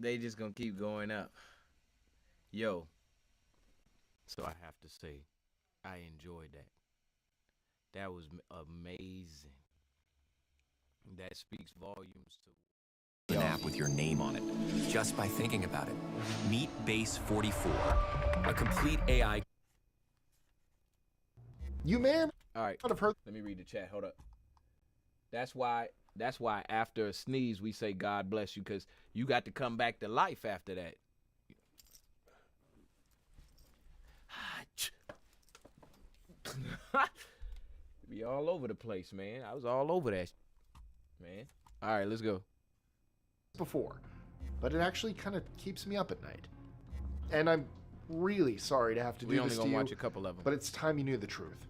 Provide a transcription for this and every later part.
They just gonna keep going up. Yo, so I have to say, I enjoyed that. That was amazing. That speaks volumes to An app with your name on it, just by thinking about it. Meet Base 44, a complete AI. You may or All right. not have heard. Let me read the chat. Hold up. That's why. That's why after a sneeze we say God bless you, because you got to come back to life after that. Be all over the place, man. I was all over that, man. All right, let's go. Before, but it actually kind of keeps me up at night. And I'm really sorry to have to do We only this to gonna you, watch a couple of them. but it's time you knew the truth.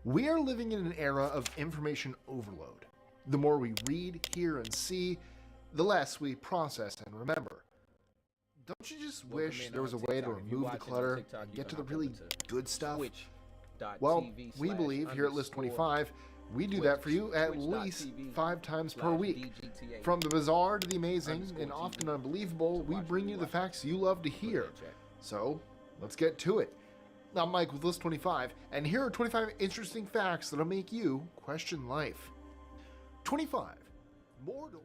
We are living in an era of information overload. The more we read, hear, and see, the less we process and remember. Don't you just wish there was a way to remove the clutter and get to the really good stuff? Well, we believe here at List 25, we do that for you at least 5 times per week. From the bizarre to the amazing and often unbelievable, we bring you the facts you love to hear. So, let's get to it. I'm Mike with List 25, and here are 25 interesting facts that'll make you question life. 25. Mordor.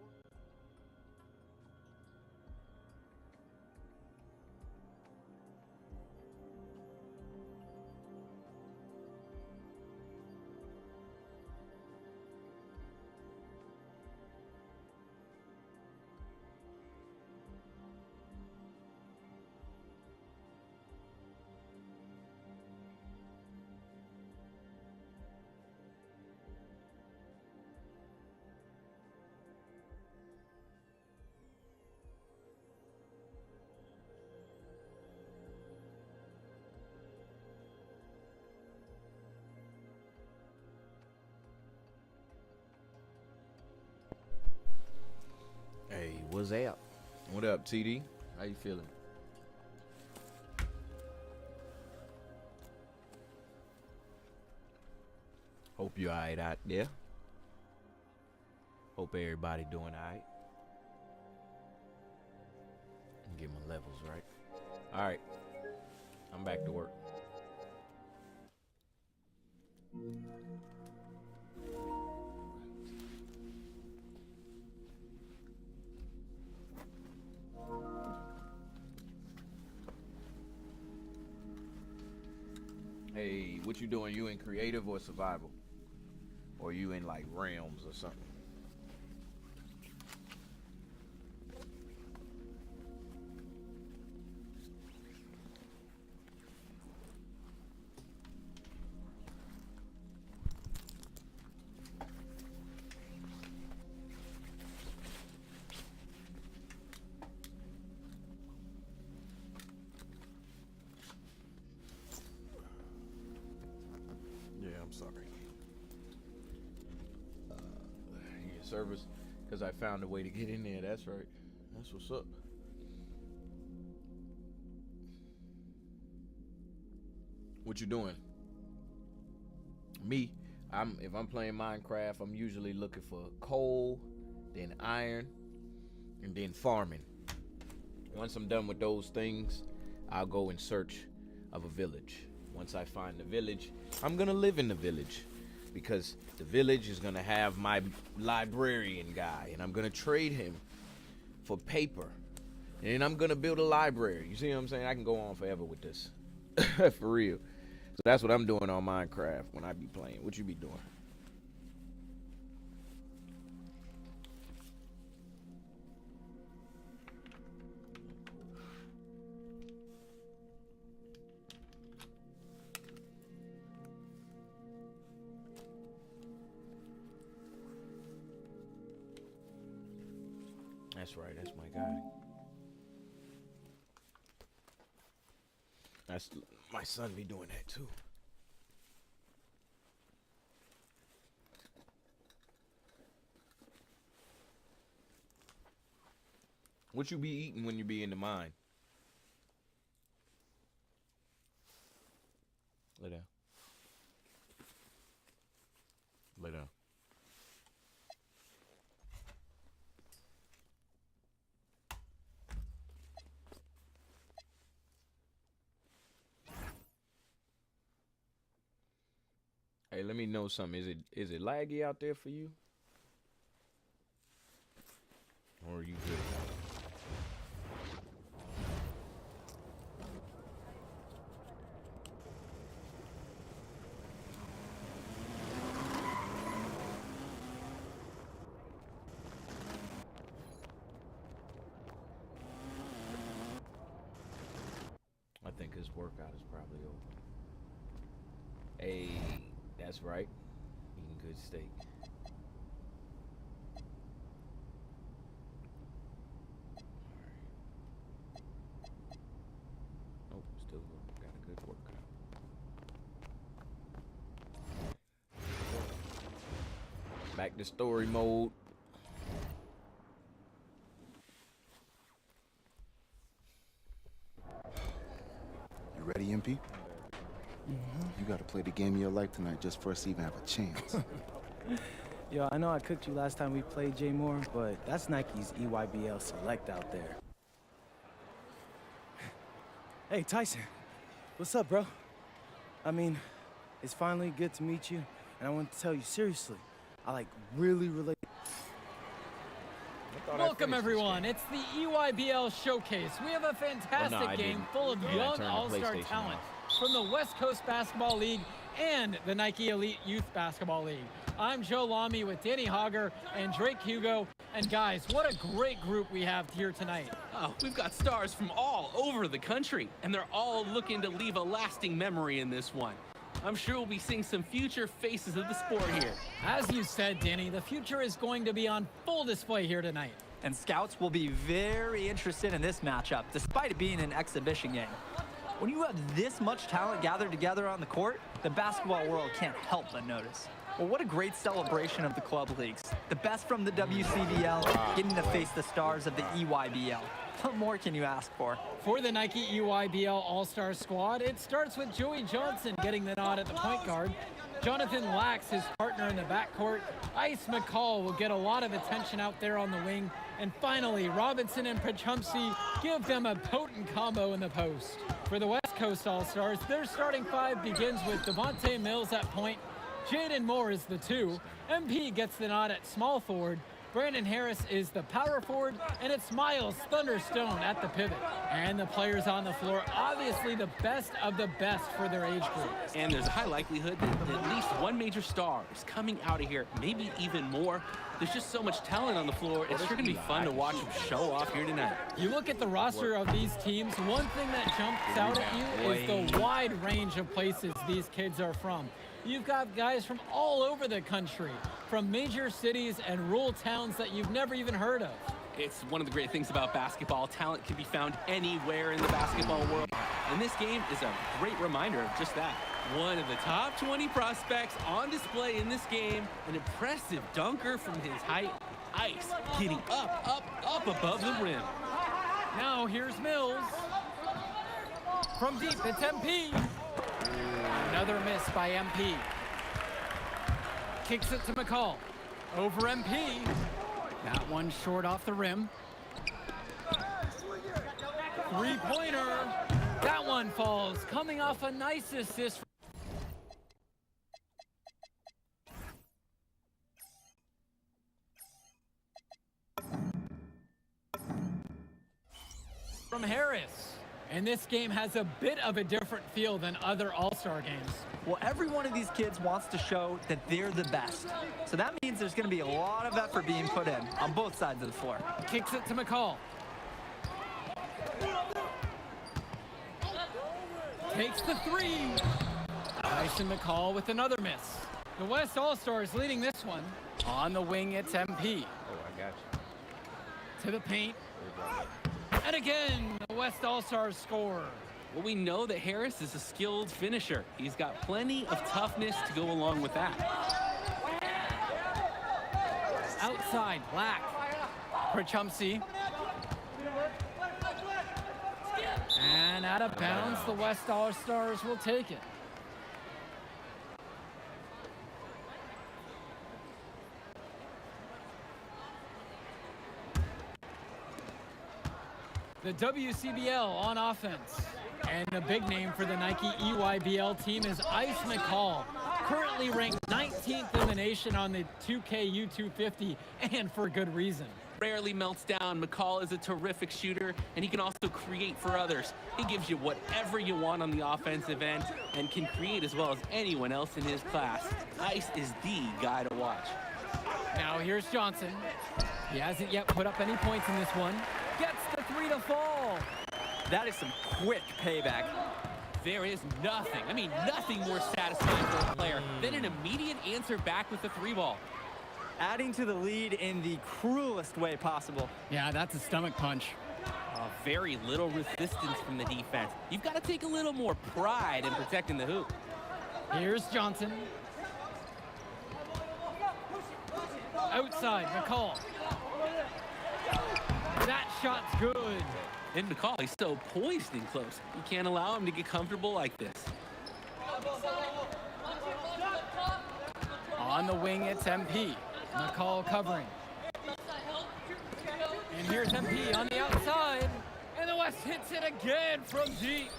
Hey, what's up? What up, TD? How you feeling? Hope you alright out there. Hope everybody doing alright. Get my levels right. Alright. I'm back to work. Hey, what you doing? You in creative or survival? Or you in like realms or something? Yeah, I'm sorry. Your service, because I found a way to get in there. That's right. That's what's up. What you doing? Me, if I'm playing Minecraft, I'm usually looking for coal, then iron, and then farming. Once I'm done with those things, I'll go in search of a village. Once I find the village, I'm gonna live in the village, because the village is gonna have my librarian guy, and I'm gonna trade him for paper, and then I'm gonna build a library. You see what I'm saying? I can go on forever with this. For real. So that's what I'm doing on Minecraft when I be playing. What you be doing? That's right. That's my guy. That's my son be doing that too. What you be eating when you be in the mine? Lay down. Lay down. Hey, let me know something. Is it laggy out there for you? Or are you good? I think his workout is probably over. Hey, that's right. Eating good steak. Nope, still got a good workout. Back to story mode. You ready, MP? You gotta play the game of your life tonight just for us to even have a chance. Yo, I know I cooked you last time we played J Moore, but that's Nike's EYBL Select out there. Hey, Tyson. What's up, bro? I mean, it's finally good to meet you, and I want to tell you seriously, I really relate. Welcome, everyone. It's the EYBL Showcase. We have a fantastic game full of young all-star talent from the West Coast Basketball League and the Nike Elite Youth Basketball League. I'm Joe Lamy with Danny Hogger and Drake Hugo. And guys, what a great group we have here tonight. Oh, we've got stars from all over the country, and they're all looking to leave a lasting memory in this one. I'm sure we'll be seeing some future faces of the sport here. As you said, Danny, the future is going to be on full display here tonight. And scouts will be very interested in this matchup, despite it being an exhibition game. When you have this much talent gathered together on the court, the basketball world can't help but notice. Well, what a great celebration of the club leagues. The best from the WCBL, getting to face the stars of the EYBL. What more can you ask for? For the Nike EYBL All-Star squad, it starts with Joey Johnson getting the nod at the point guard. Jonathan Lax, his partner in the backcourt. Ice McCall will get a lot of attention out there on the wing. And finally, Robinson and Pachumsky give them a potent combo in the post. For the West Coast All-Stars, their starting five begins with Devontae Mills at point. Jaden Moore is the 2. MP gets the nod at small forward. Brandon Harris is the power forward, and it's Miles Thunderstone at the pivot. And the players on the floor, obviously the best of the best for their age group. And there's a high likelihood that at least one major star is coming out of here, maybe even more. There's just so much talent on the floor. It's sure going to be fun to watch them show off here tonight. You look at the roster of these teams, one thing that jumps out at you is the wide range of places these kids are from. You've got guys from all over the country, from major cities and rural towns that you've never even heard of. It's one of the great things about basketball. Talent can be found anywhere in the basketball world. And this game is a great reminder of just that. One of the top 20 prospects on display in this game, an impressive dunker from his height. Ice getting up above the rim. Now here's Mills. From deep, it's MP. Another miss by MP. Kicks it to McCall. Over MP. That one short off the rim. Three-pointer. That one falls. Coming off a nice assist from Harris. And this game has a bit of a different feel than other All-Star games. Well, every one of these kids wants to show that they're the best. So that means there's going to be a lot of effort being put in on both sides of the floor. Kicks it to McCall. Takes the three. Tyson McCall with another miss. The West All-Stars leading this one. On the wing, it's MP. Oh, I got you. To the paint. And again, the West All-Stars score. Well, we know that Harris is a skilled finisher. He's got plenty of toughness to go along with that. Outside, Black. Pachumsky. And out of bounds, the West All-Stars will take it. The WCBL on offense. And the big name for the Nike EYBL team is Ice McCall. currently ranked 19th in the nation on the 2K U250, and for good reason. Rarely melts down. McCall is a terrific shooter, and he can also create for others. He gives you whatever you want on the offensive end and can create as well as anyone else in his class. Ice is the guy to watch. Now here's Johnson. He hasn't yet put up any points in this one. Gets the three to fall. That is some quick payback. There is nothing more satisfying for a player than an immediate answer back with the three ball. Adding to the lead in the cruelest way possible. Yeah, that's a stomach punch. Very little resistance from the defense. You've got to take a little more pride in protecting the hoop. Here's Johnson. Outside, McCall. That shot's good. And McCall, he's so poised and close. You can't allow him to get comfortable like this. On the wing, it's MP. McCall covering. And here's MP on the outside. And the West hits it again from deep.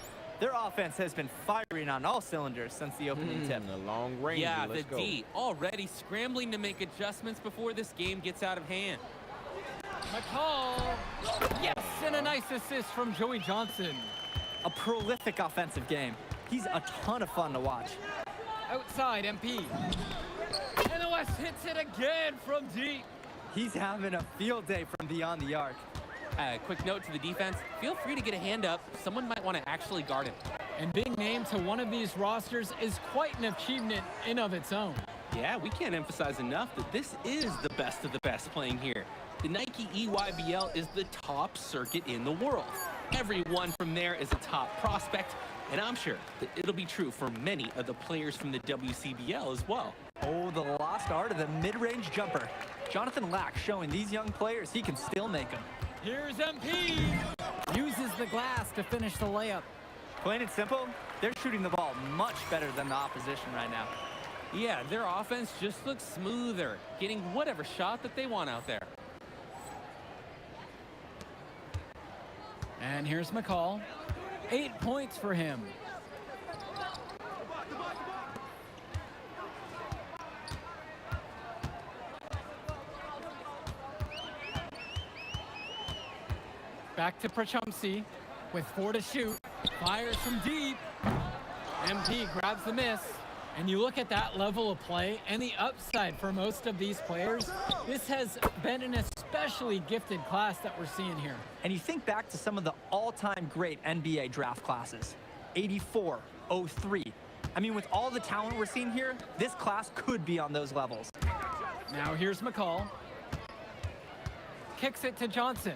Their offense has been firing on all cylinders since the opening tip. The long range. Yeah, Let's the go. D already scrambling to make adjustments before this game gets out of hand. McCall. Yes, and a nice assist from Joey Johnson. A prolific offensive game. He's a ton of fun to watch. Outside, MP. And the West hits it again from deep. He's having a field day from beyond the arc. Quick note to the defense, feel free to get a hand up. Someone might want to actually guard him. And being named to one of these rosters is quite an achievement in of its own. Yeah, we can't emphasize enough that this is the best of the best playing here. The Nike EYBL is the top circuit in the world. Everyone from there is a top prospect, and I'm sure that it'll be true for many of the players from the WCBL as well. Oh, the lost art of the mid-range jumper. Jonathan Lack showing these young players he can still make them. Here's MP. Uses the glass to finish the layup. Plain and simple, they're shooting the ball much better than the opposition right now. Yeah, their offense just looks smoother, getting whatever shot that they want out there. And here's McCall. 8 points for him. Back to Prachumsky with 4 to shoot. Fires from deep. MP grabs the miss. And you look at that level of play and the upside for most of these players. This has been an especially gifted class that we're seeing here. And you think back to some of the all-time great NBA draft classes. 84, 03. I mean, with all the talent we're seeing here, this class could be on those levels. Now here's McCall. Kicks it to Johnson.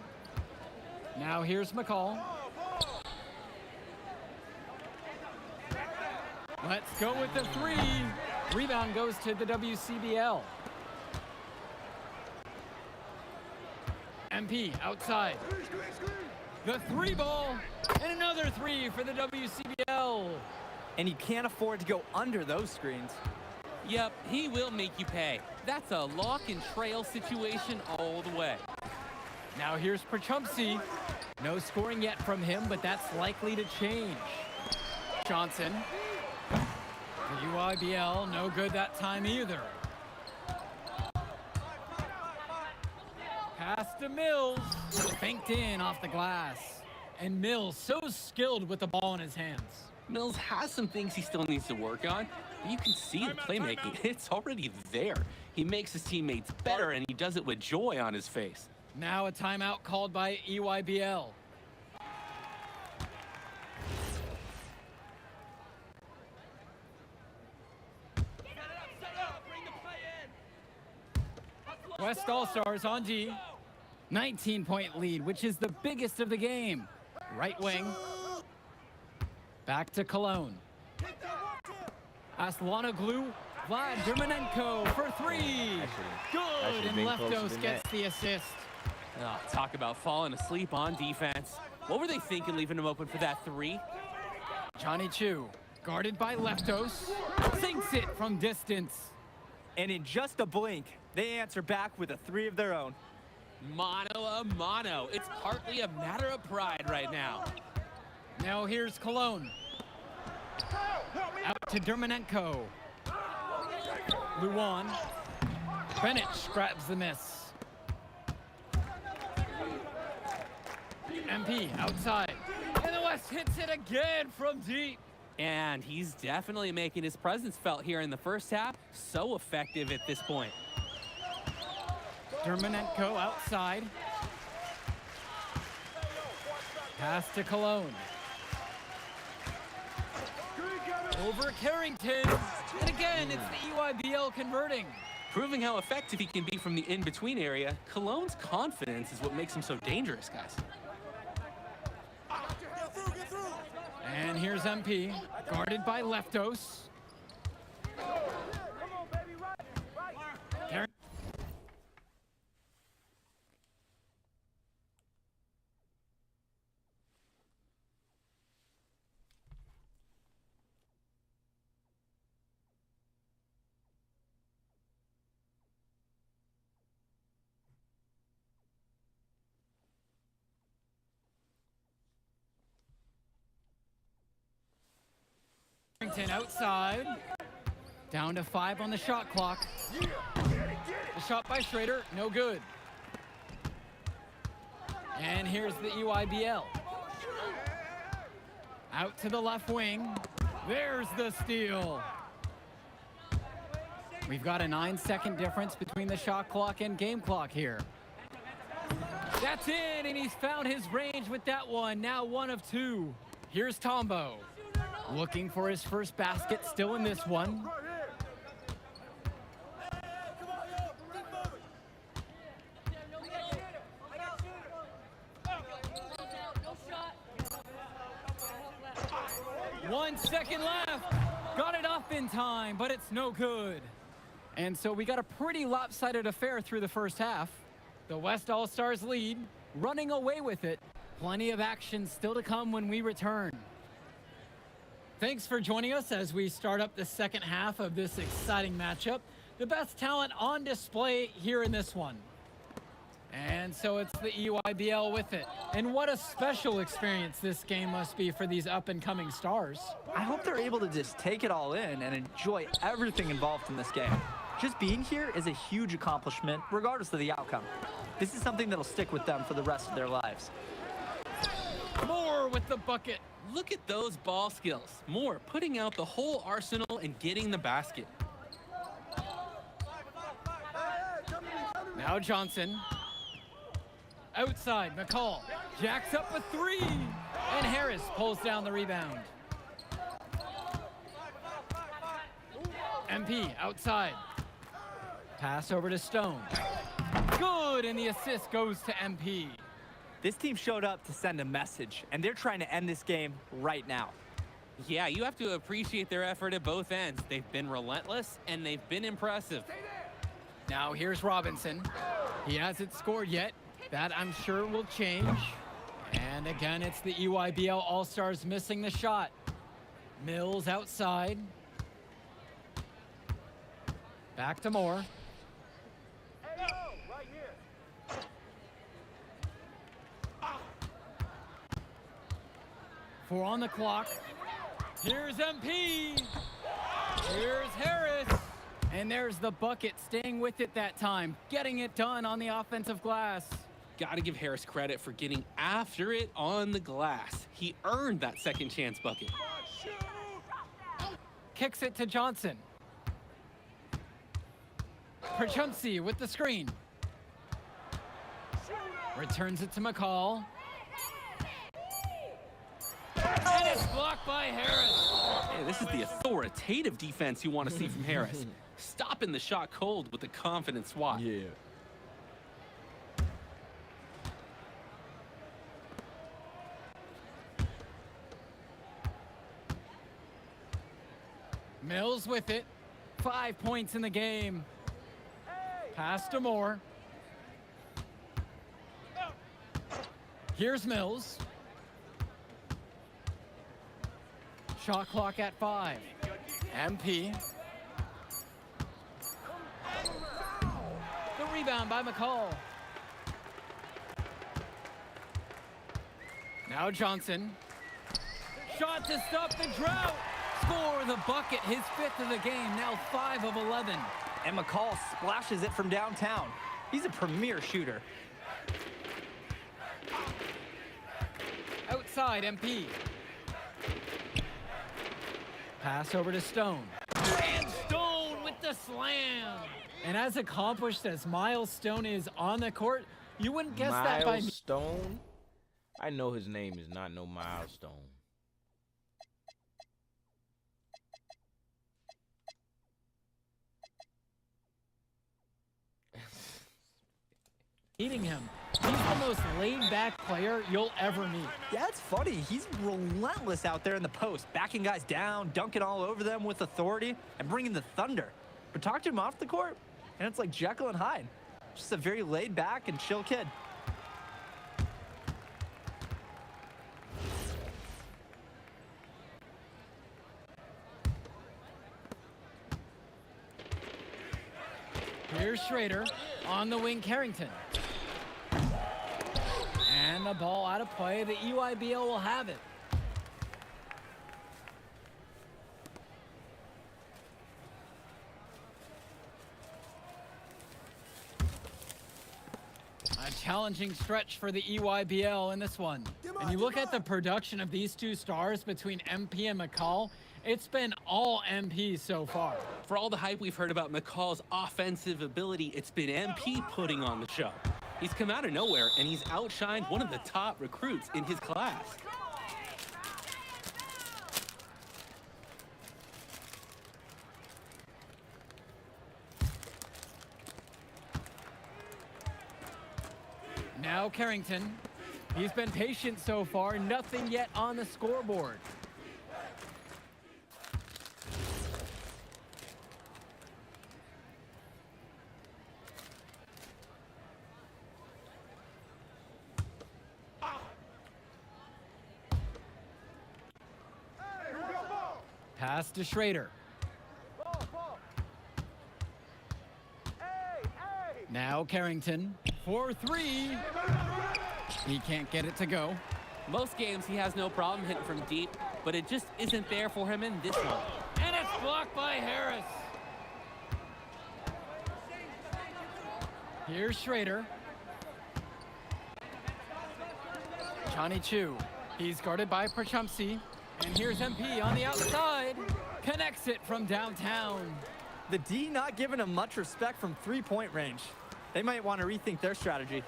Now here's McCall. Let's go with the three. Rebound goes to the WCBL. MP outside. The three ball and another three for the WCBL. And you can't afford to go under those screens. Yep, he will make you pay. That's a lock and trail situation all the way. Now here's Prachumsky. No scoring yet from him, but that's likely to change. Johnson. The UIBL, no good that time either. Pass to Mills. Banked in off the glass. And Mills so skilled with the ball in his hands. Mills has some things he still needs to work on, but you can see the playmaking. It's already there. He makes his teammates better, and he does it with joy on his face. Now a timeout called by EYBL. West All-Stars on D. 19-point lead, which is the biggest of the game. Right wing. Back to Cologne. Aslanoglu, Vlad Dermanenko for three. Good, and Leftos gets the assist. Oh, talk about falling asleep on defense. What were they thinking leaving him open for that three? Johnny Chu, guarded by Leftos, sinks it from distance. And in just a blink, they answer back with a three of their own. Mano a mano. It's partly a matter of pride right now. Now here's Cologne. Out to Dermanenko. Luan. Bennett grabs the miss. MP outside. And the West hits it again from deep. And he's definitely making his presence felt here in the first half. So effective at this point. Dermonenko outside. Pass to Cologne. Over Carrington. And again, it's the EYBL converting. Proving how effective he can be from the in-between area, Cologne's confidence is what makes him so dangerous, guys. And here's MP, guarded by Leftos. Carrington outside. Down to 5 on the shot clock. The shot by Schrader, no good. And here's the EYBL. Out to the left wing. There's the steal. We've got a 9-second difference between the shot clock and game clock here. That's in, and he's found his range with that one. Now 1 of 2. Here's Tombo. Looking for his first basket, still in this one. One second left. Got it off in time, but it's no good. And so we got a pretty lopsided affair through the first half. The West All-Stars lead, running away with it. Plenty of action still to come when we return. Thanks for joining us as we start up the second half of this exciting matchup. The best talent on display here in this one. And so it's the EYBL with it. And what a special experience this game must be for these up-and-coming stars. I hope they're able to just take it all in and enjoy everything involved in this game. Just being here is a huge accomplishment, regardless of the outcome. This is something that'll stick with them for the rest of their lives. Moore with the bucket. Look at those ball skills. Moore putting out the whole arsenal and getting the basket. Now Johnson. Outside, McCall jacks up a 3, and Harris pulls down the rebound. MP outside. Pass over to Stone. Good, and the assist goes to MP. This team showed up to send a message, and they're trying to end this game right now. Yeah, you have to appreciate their effort at both ends. They've been relentless, and they've been impressive. Now here's Robinson. He hasn't scored yet. That, I'm sure, will change. And again, it's the EYBL All-Stars missing the shot. Mills outside. Back to Moore. 4 on the clock. Here's MP. Here's Harris. And there's the bucket, staying with it that time, getting it done on the offensive glass. Got to give Harris credit for getting after it on the glass. He earned that second chance bucket. Kicks it to Johnson. Perchumsey with the screen. Returns it to McCall. And it's blocked by Harris. Hey, this is the authoritative defense you want to see from Harris. Stopping the shot cold with a confident swat. Yeah. Mills with it. 5 points in the game. Pass to Moore. Here's Mills. Shot clock at 5. MP. The rebound by McCall. Now Johnson. Shot to stop the drought. Score the bucket, his 5th of the game, now 5 of 11. And McCall splashes it from downtown. He's a premier shooter. Outside, MP. Pass over to Stone. And Stone with the slam. And as accomplished as Miles Stone is on the court, you wouldn't guess that by me. Stone? I know his name is not no Miles Stone. Meeting him. He's the most laid-back player you'll ever meet. Yeah, it's funny. He's relentless out there in the post, backing guys down, dunking all over them with authority, and bringing the thunder. But talk to him off the court, and it's like Jekyll and Hyde. Just a very laid-back and chill kid. Here's Schrader on the wing, Carrington. And the ball out of play. The EYBL will have it. A challenging stretch for the EYBL in this one. And you look at the production of these two stars between MP and McCall, it's been all MP so far. For all the hype we've heard about McCall's offensive ability, it's been MP putting on the show. He's come out of nowhere, and he's outshined one of the top recruits in his class. Now Carrington. He's been patient so far, nothing yet on the scoreboard. Pass to Schrader. Now Carrington for three. He can't get it to go. Most games he has no problem hitting from deep, but it just isn't there for him in this one. And it's blocked by Harris. Here's Schrader. Johnny Chu. He's guarded by Perchumsey. And here's MP on the outside. Connects it from downtown. The D not giving him much respect from three-point range. They might want to rethink their strategy.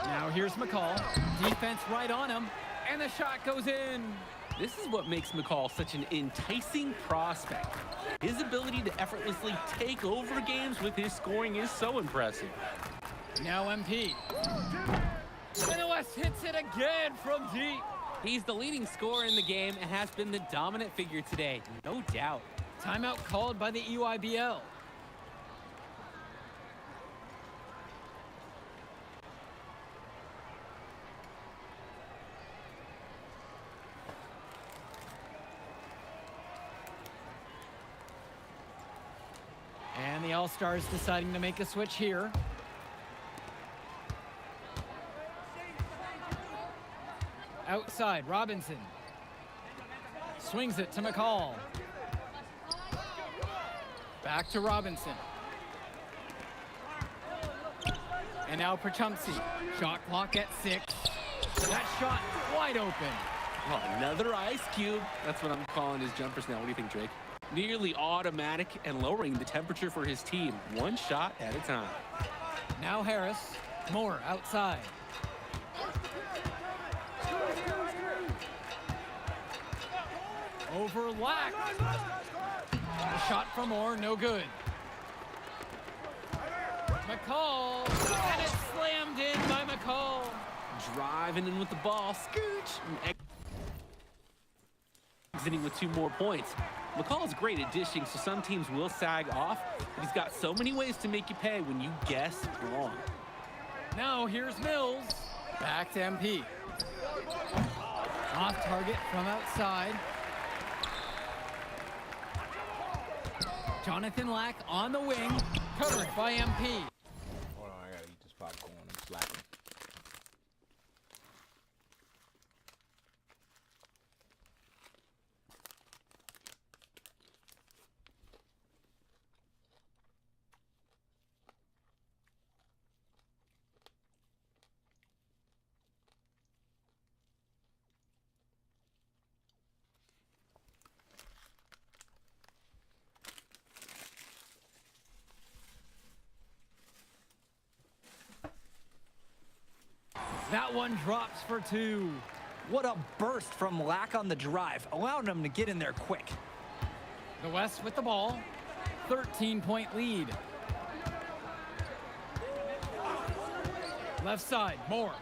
Now here's McCall. Defense right on him. And the shot goes in. This is what makes McCall such an enticing prospect. His ability to effortlessly take over games with his scoring is so impressive. Now MP. And West hits it again from deep. He's the leading scorer in the game and has been the dominant figure today, no doubt. Timeout called by the EYBL. And the All-Stars deciding to make a switch here. Outside, Robinson. Swings it to McCall. Back to Robinson. And now Perchumsey. Shot clock at 6. That shot wide open. Oh, another ice cube. That's what I'm calling his jumpers now. What do you think, Drake? Nearly automatic and lowering the temperature for his team, one shot at a time. Now Harris. Moore outside. Over Lack. A shot from Moore, no good. McCall, and it's slammed in by McCall. Driving in with the ball, scooch. And exiting with 2 more points. McCall is great at dishing, so some teams will sag off, but he's got so many ways to make you pay when you guess wrong. Now here's Mills. Back to MP. Off target from outside. Jonathan Lack on the wing, covered by MP. Hold on, I gotta eat this popcorn. I'm slacking. That one drops for 2. What a burst from Lack on the drive, allowing him to get in there quick. The West with the ball. 13-point lead. Left side, Moore.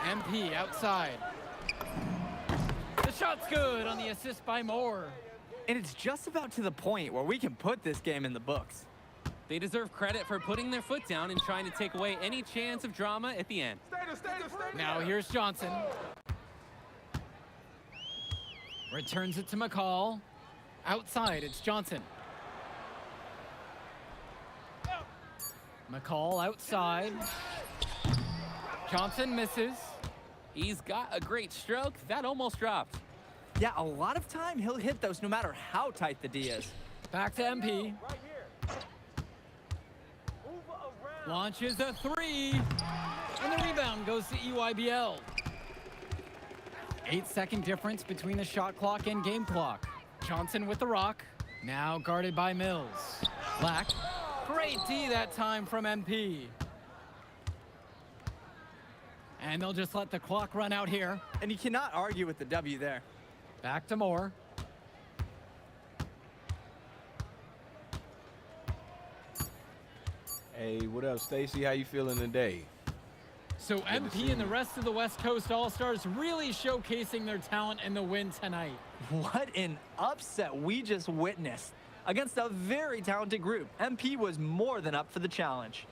MP outside. The shot's good on the assist by Moore. And it's just about to the point where we can put this game in the books. They deserve credit for putting their foot down and trying to take away any chance of drama at the end. Now here's Johnson. Returns it to McCall. Outside, it's Johnson. McCall outside. Johnson misses. He's got a great stroke. That almost dropped. Yeah, a lot of time he'll hit those no matter how tight the D is. Back to MP. Launches a 3. And the rebound goes to EYBL. 8-second difference between the shot clock and game clock. Johnson with the rock. Now guarded by Mills. Black. Great D that time from MP. And they'll just let the clock run out here. And you cannot argue with the W there. Back to Moore. Hey, what up, Stacy? How you feeling today? So MP and the rest of the West Coast All-Stars really showcasing their talent in the win tonight. What an upset we just witnessed. Against a very talented group, MP was more than up for the challenge.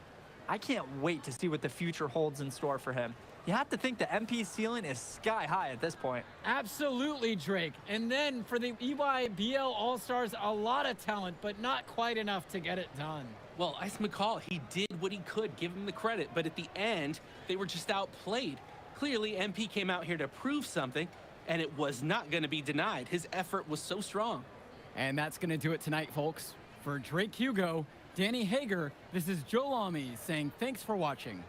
I can't wait to see what the future holds in store for him. You have to think the MP ceiling is sky high at this point. Absolutely, Drake. And then for the EYBL All-Stars, a lot of talent, but not quite enough to get it done. Well, Ice McCall, he did what he could, give him the credit, but at the end, they were just outplayed. Clearly, MP came out here to prove something, and it was not going to be denied. His effort was so strong. And that's going to do it tonight, folks. For Drake Hugo, Danny Hager, this is Joe Lamy saying thanks for watching.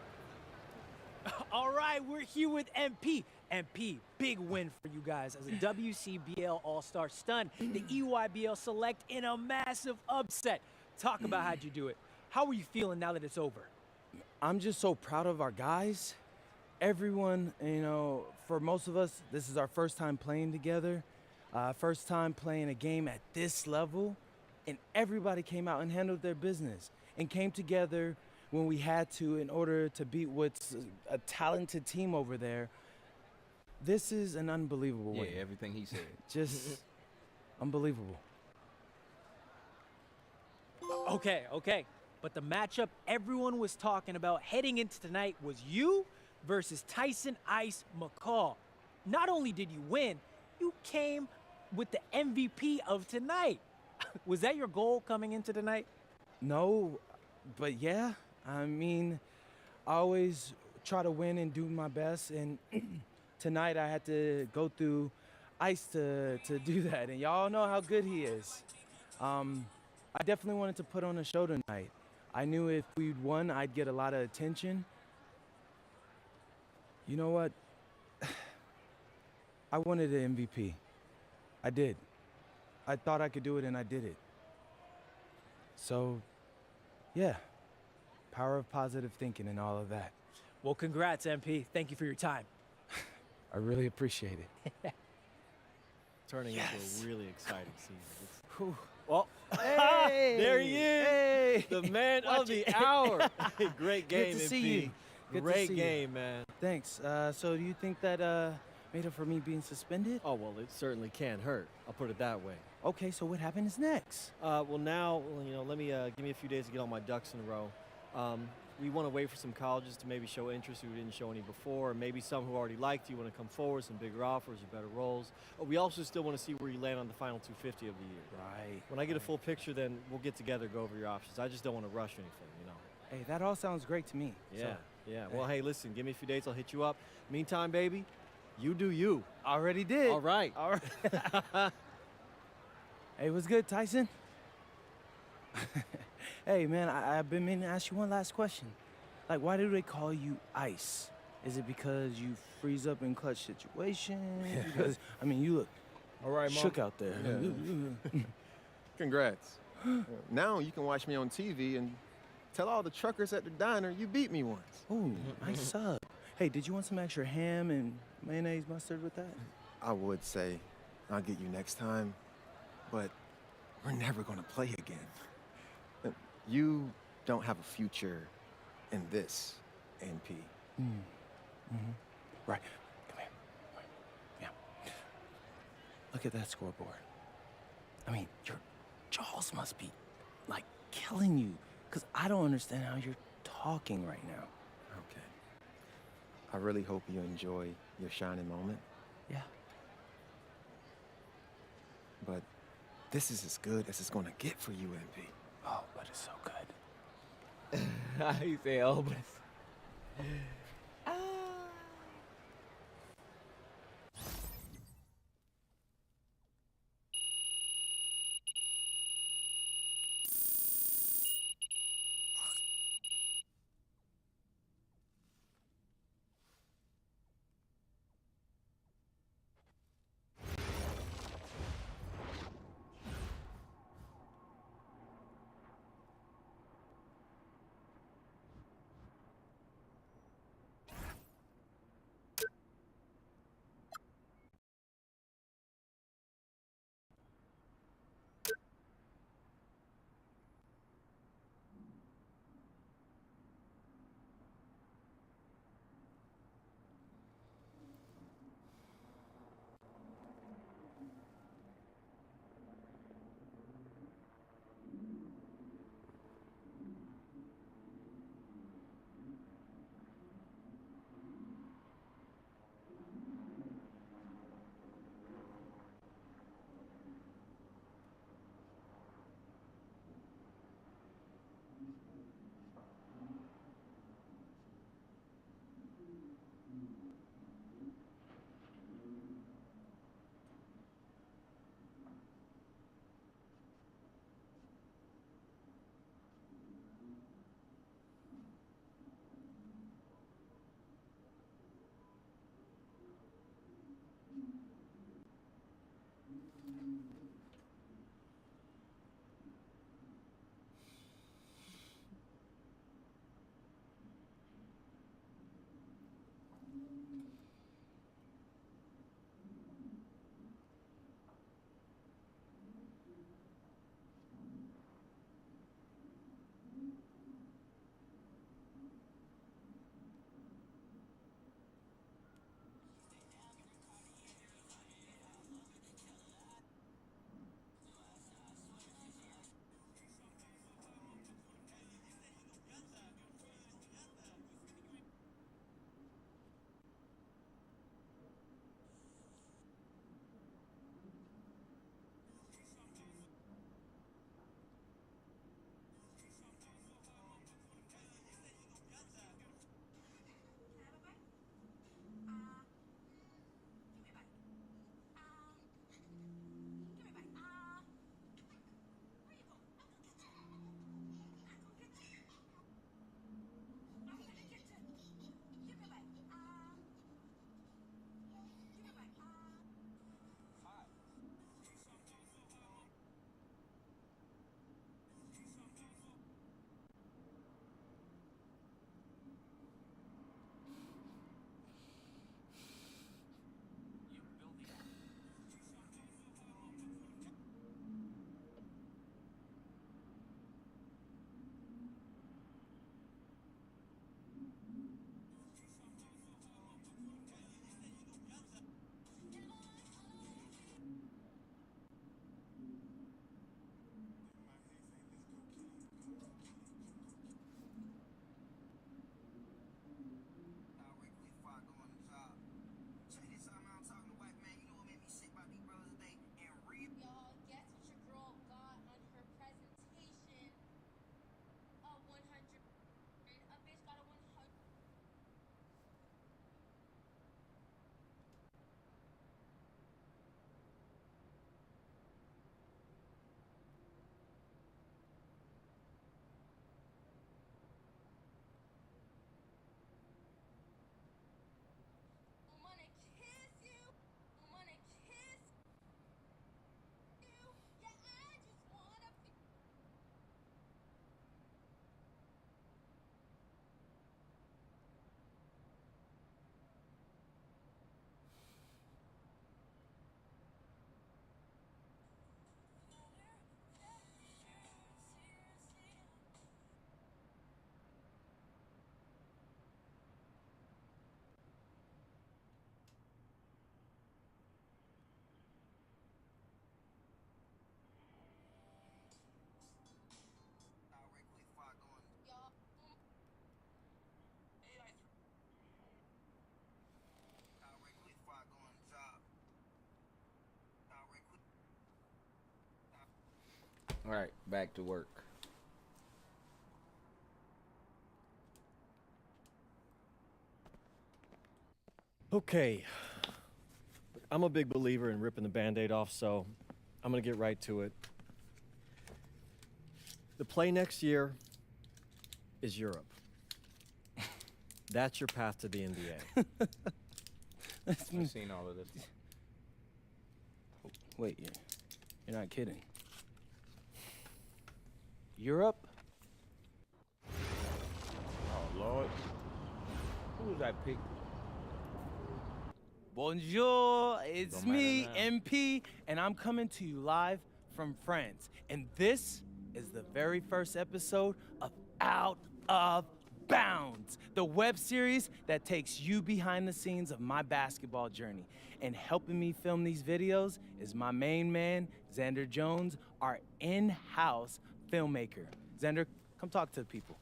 All right, we're here with MP. MP, big win for you guys as a WCBL All-Star stun. The EYBL Select in a massive upset. Talk about how'd you do it. How are you feeling now that it's over? I'm just so proud of our guys. Everyone, for most of us, this is our first time playing together. First time playing a game at this level. And everybody came out and handled their business and came together when we had to in order to beat what's a talented team over there. This is an unbelievable win. Yeah, everything he said. Just unbelievable. Okay. But the matchup everyone was talking about heading into tonight was you versus Tyson Ice McCall. Not only did you win, you came with the MVP of tonight. Was that your goal coming into tonight? No, but yeah. I mean, I always try to win and do my best, and tonight I had to go through Ice to do that, and y'all know how good he is. I definitely wanted to put on a show tonight. I knew if we'd won, I'd get a lot of attention. You know what? I wanted an MVP. I did. I thought I could do it, and I did it. So, yeah. Power of positive thinking and all of that. Well, congrats, MP. Thank you for your time. I really appreciate it. Turning into a really exciting season. Well, hey, there he is, hey, the man of the hour. Great game, Good to MP. see you. Good to Great see you. game, man. Thanks. So do you think that made up for me being suspended? Oh, well, it certainly can't hurt. I'll put it that way. Okay, so what happens next? Well, now, let me give me a few days to get all my ducks in a row. We want to wait for some colleges to maybe show interest who didn't show any before, or maybe some who already liked you want to come forward, some bigger offers or better roles. We also still want to see where you land on the final 250 of the year. Right. When I get a full picture, then we'll get together, go over your options. I just don't want to rush anything, Hey, that all sounds great to me. Yeah, So, yeah. Well, hey, listen, give me a few days, I'll hit you up. Meantime, baby, you do you. already did. All right. All right. Hey, what's good, Tyson? Hey, man, I've been meaning to ask you one last question. Like, why do they call you Ice? Is it because you freeze up in clutch situations? Because, I mean, you look All right, Mom. shook out there. Yeah. Congrats. Now you can watch me on TV and Tell all the truckers at the diner you beat me once. Ooh, nice sub. Hey, did you want some extra ham and mayonnaise mustard with that? I would say I'll get you next time, but we're never gonna play again. You don't have a future in this, NP. Right. Come here. Right. Yeah. Look at that scoreboard. I mean, your jaws must be, like, killing you. Because I don't understand how you're talking right now. Okay. I really hope you enjoy your shining moment, Yeah. but this is as good as it's gonna get for you, NP. Oh, but it's so good. He said, oh, but All right, back to work. Okay. I'm a big believer in ripping the Band-Aid off, so I'm going to get right to it. The play next year is Europe. That's your path to the NBA. I've seen all of this. Wait, you're not kidding. Europe? Oh, Lord. Who was that pick? Bonjour, it's Don't me, matter now. MP, and I'm coming to you live from France. And this is the very first episode of Out of Bounds, the web series that takes you behind the scenes of my basketball journey. And helping me film these videos is my main man, Xander Jones, our in-house filmmaker. Xander, come talk to the people.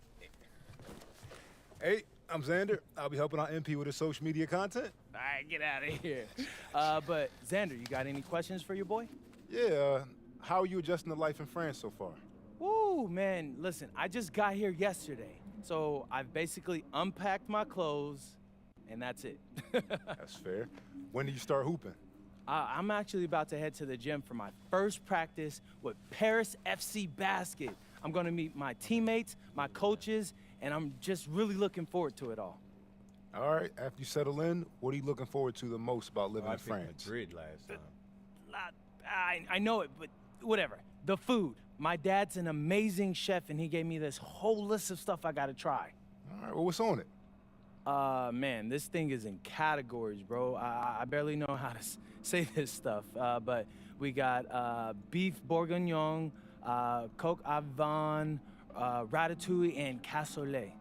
Hey, I'm Xander. I'll be helping out MP with his social media content. All right, get out of here. But Xander, you got any questions for your boy? Yeah, how are you adjusting to life in France so far? Woo, man, listen, I just got here yesterday. So I've basically unpacked my clothes, and that's it. That's fair. When do you start hooping? I'm actually about to head to the gym for my first practice with Paris FC Basket. I'm gonna meet my teammates, my coaches, and I'm just really looking forward to it all. All right, after you settle in, what are you looking forward to the most about living I in picked France? Madrid last time. I know it, but whatever. The food. My dad's an amazing chef, and he gave me this whole list of stuff I gotta try. All right, well, what's on it? Man, this thing is in categories, bro. I barely know how to say this stuff, but we got beef bourguignon, coq au vin, ratatouille, and cassoulet.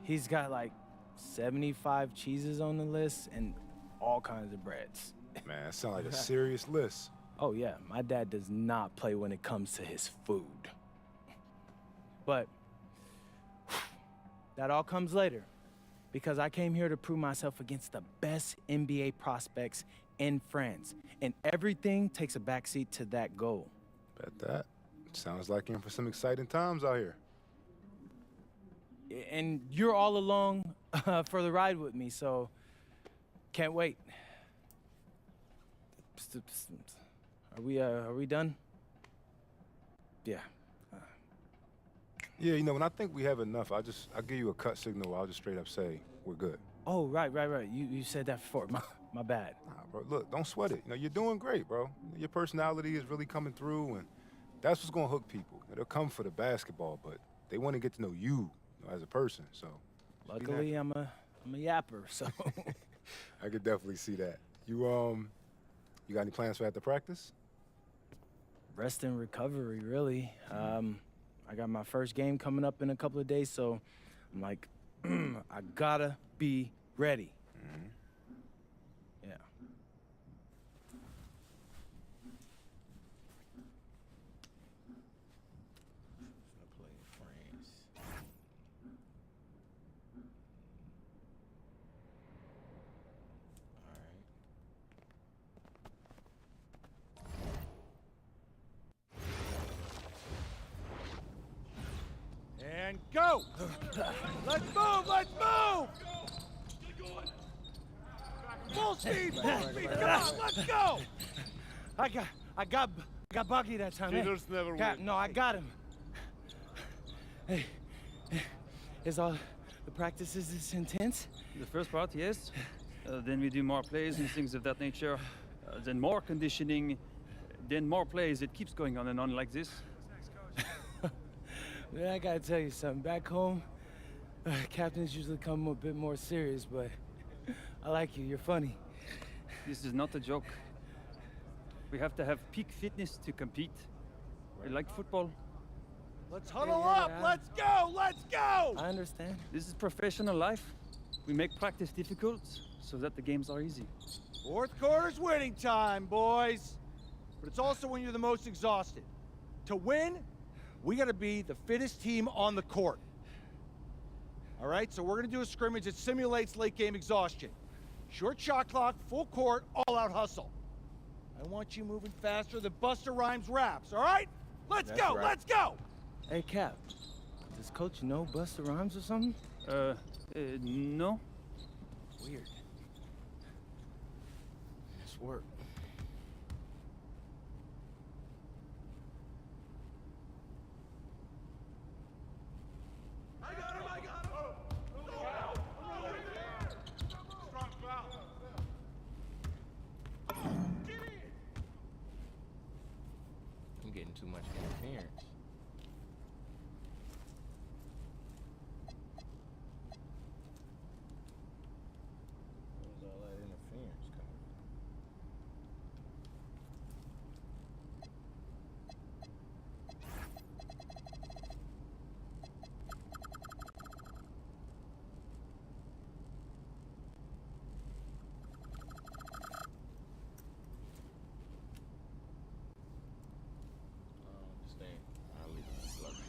He's got like 75 cheeses on the list and all kinds of breads. Man, that sounds like a serious list. Oh yeah, my dad does not play when it comes to his food. But that all comes later, because I came here to prove myself against the best NBA prospects in France, and everything takes a backseat to that goal. Bet that. Sounds like you're in for some exciting times out here. And you're all along for the ride with me, so can't wait. Are we done? Yeah. Yeah, you know, when I think we have enough, I'll give you a cut signal. I'll just straight up say we're good. Oh, right. You said that before. My bad. Nah, bro, look, don't sweat it. You know, you're doing great, bro. Your personality is really coming through, and that's what's gonna hook people. They'll come for the basketball, but they want to get to know you, as a person. So, Luckily, I'm a yapper, so. I could definitely see that. You got any plans for after practice? Rest and recovery, really. I got my first game coming up in a couple of days, so I'm like, I gotta be ready. Mm-hmm. Yeah. Play in France. And go! Let's move! Let's move! Full speed! Full speed! Come on, let's go! I got Bucky that time. Cheaters never win. No, I got him. Hey, is all the practices this intense? The first part, yes. Then we do more plays and things of that nature. Then more conditioning. Then more plays. It keeps going on and on like this. Man, I gotta tell you something. Back home, captains usually come a bit more serious, but I like you. You're funny. This is not a joke. We have to have peak fitness to compete. You like football? Let's huddle up! Let's go! Let's go! I understand. This is professional life. We make practice difficult so that the games are easy. Fourth quarter's winning time, boys. But it's also when you're the most exhausted. To win, we gotta be the fittest team on the court. All right, so we're gonna do a scrimmage that simulates late game exhaustion. Short shot clock, full court, all out hustle. I want you moving faster than Busta Rhymes raps, all right? Let's That's go! right. Let's go! Hey, Cap. Does Coach know Busta Rhymes or something? No. Weird. Let's work. I'm getting too much interference. Where's all that interference coming from? I don't understand. I'll leave it alone.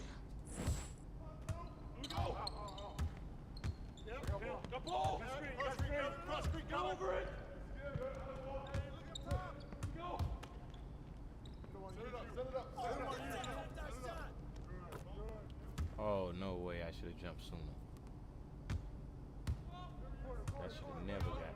Oh, no way. I should have jumped sooner. That should have never got.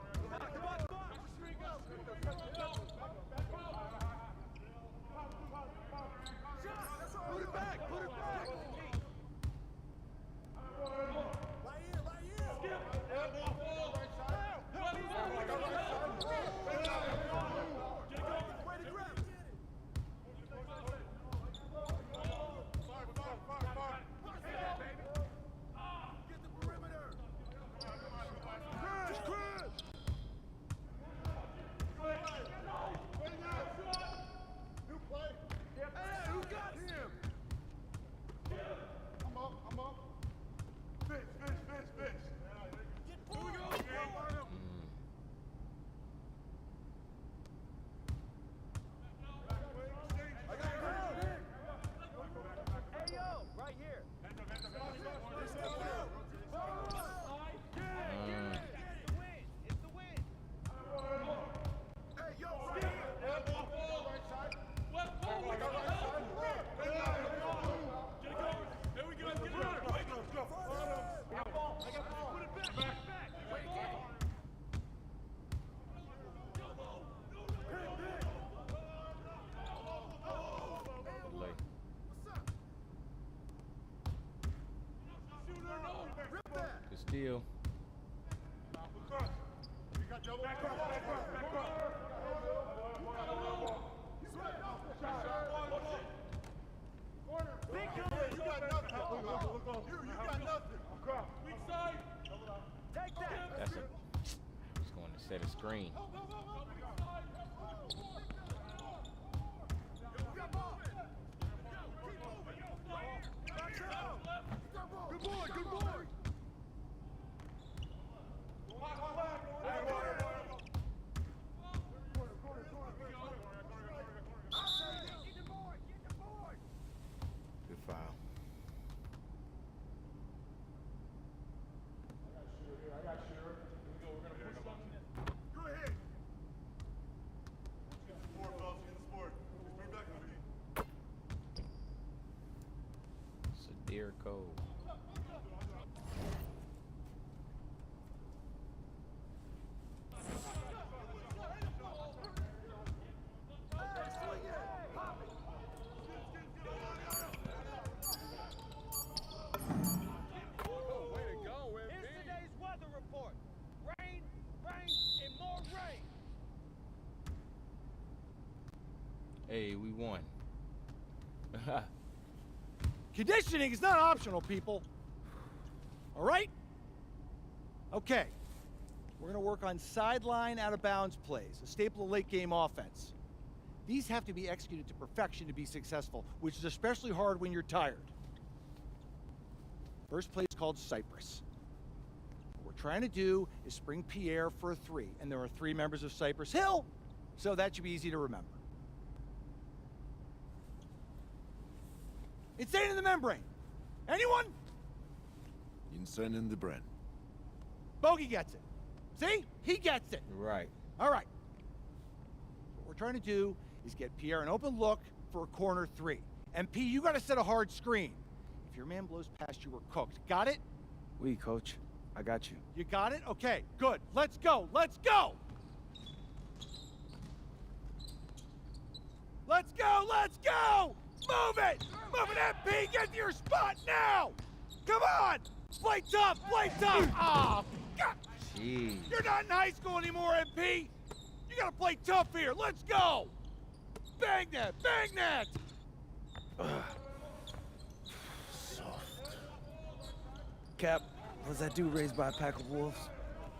Good steal. That's a. He's going to set a screen. Good foul. Sadir Cole. Here's today's weather report. Rain, and more rain. Hey, we won. Conditioning is not optional, people. All right? Okay. We're going to work on sideline out-of-bounds plays, a staple of late-game offense. These have to be executed to perfection to be successful, which is especially hard when you're tired. First play is called Cypress. What we're trying to do is spring Pierre for a 3, and there are 3 members of Cypress Hill, so that should be easy to remember. Insane in the membrane. Anyone? Insane in the brain. Bogey gets it. See? He gets it. Right. All right. What we're trying to do is get Pierre an open look for a corner 3. MP, you gotta set a hard screen. If your man blows past you, we're cooked. Got it? Oui, coach. I got you. You got it? Okay, good. Let's go. Let's go! Let's go! Let's go! Move it! Move it, MP! Get to your spot now! Come on! Play tough! Play tough! Ah, God! Jeez. You're not in high school anymore, MP! You gotta play tough here! Let's go! Bang that! Bang that! Cap, was that dude raised by a pack of wolves?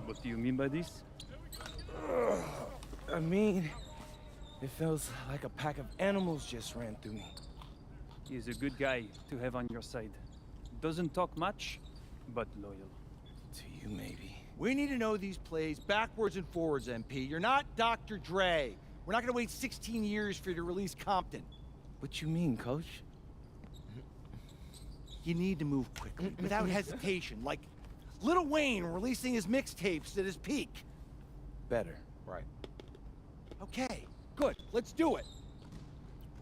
What do you mean by this? I mean, it feels like a pack of animals just ran through me. He's a good guy to have on your side. Doesn't talk much, but loyal. To you, maybe. We need to know these plays backwards and forwards, MP. You're not Dr. Dre. We're not gonna wait 16 years for you to release Compton. What you mean, coach? You need to move quickly, without hesitation, like Lil Wayne releasing his mixtapes at his peak. Better. Right. Okay, good. Let's do it.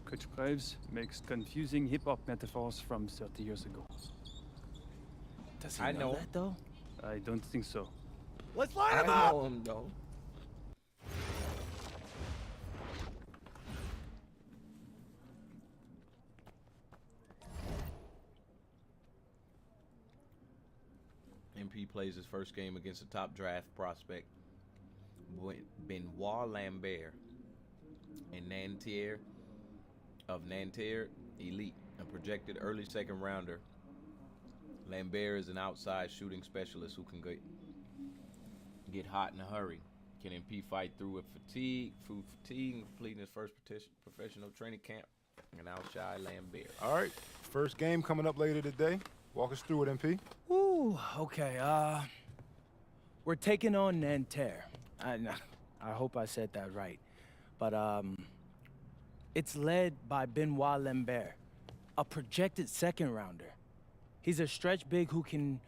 Coach Graves makes confusing hip-hop metaphors from 30 years ago. Does he know that, though? I don't think so. Let's line him I up! know him, though. MP plays his first game against a top draft prospect, Benoit Lambert, in Nanterre of Nanterre Elite, a projected early second rounder. Lambert is an outside shooting specialist who can get hot in a hurry. Can MP fight through fatigue, and completing his first professional training camp and outshine Lambert? All right, first game coming up later today. Walk us through it, MP. Ooh, okay, we're taking on Nanterre. I hope I said that right. But, it's led by Benoit Lambert, a projected second rounder. He's a stretch big who can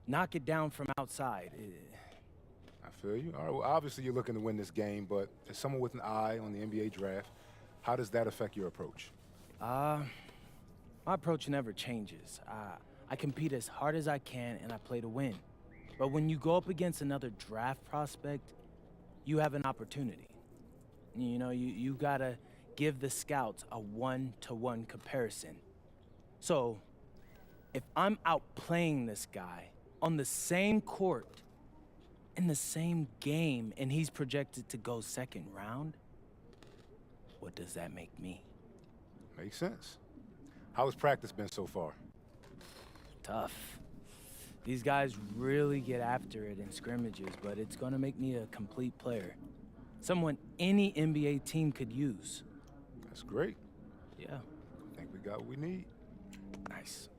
knock it down from outside. I feel you. All right, well, obviously you're looking to win this game, but as someone with an eye on the NBA draft, how does that affect your approach? My approach never changes. I compete as hard as I can and I play to win. But when you go up against another draft prospect, you have an opportunity. You know, you gotta give the scouts a one-to-one comparison. So, if I'm outplaying this guy on the same court, in the same game, and he's projected to go second round, what does that make me? Makes sense. How has practice been so far? Tough. These guys really get after it in scrimmages, but it's gonna make me a complete player. Someone any NBA team could use. That's great. Yeah. I think we got what we need. Nice.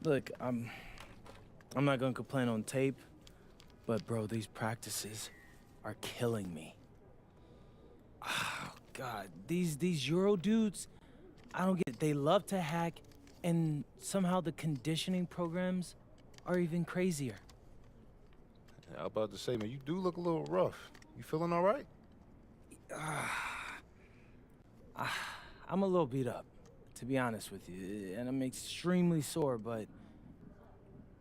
Look, I'm not gonna complain on tape, but bro, these practices are killing me. Oh, God, these Euro dudes, I don't get it. They love to hack, and somehow the conditioning programs are even crazier. I was about to say, man, you do look a little rough. You feeling all right? I'm a little beat up, to be honest with you, and I'm extremely sore, but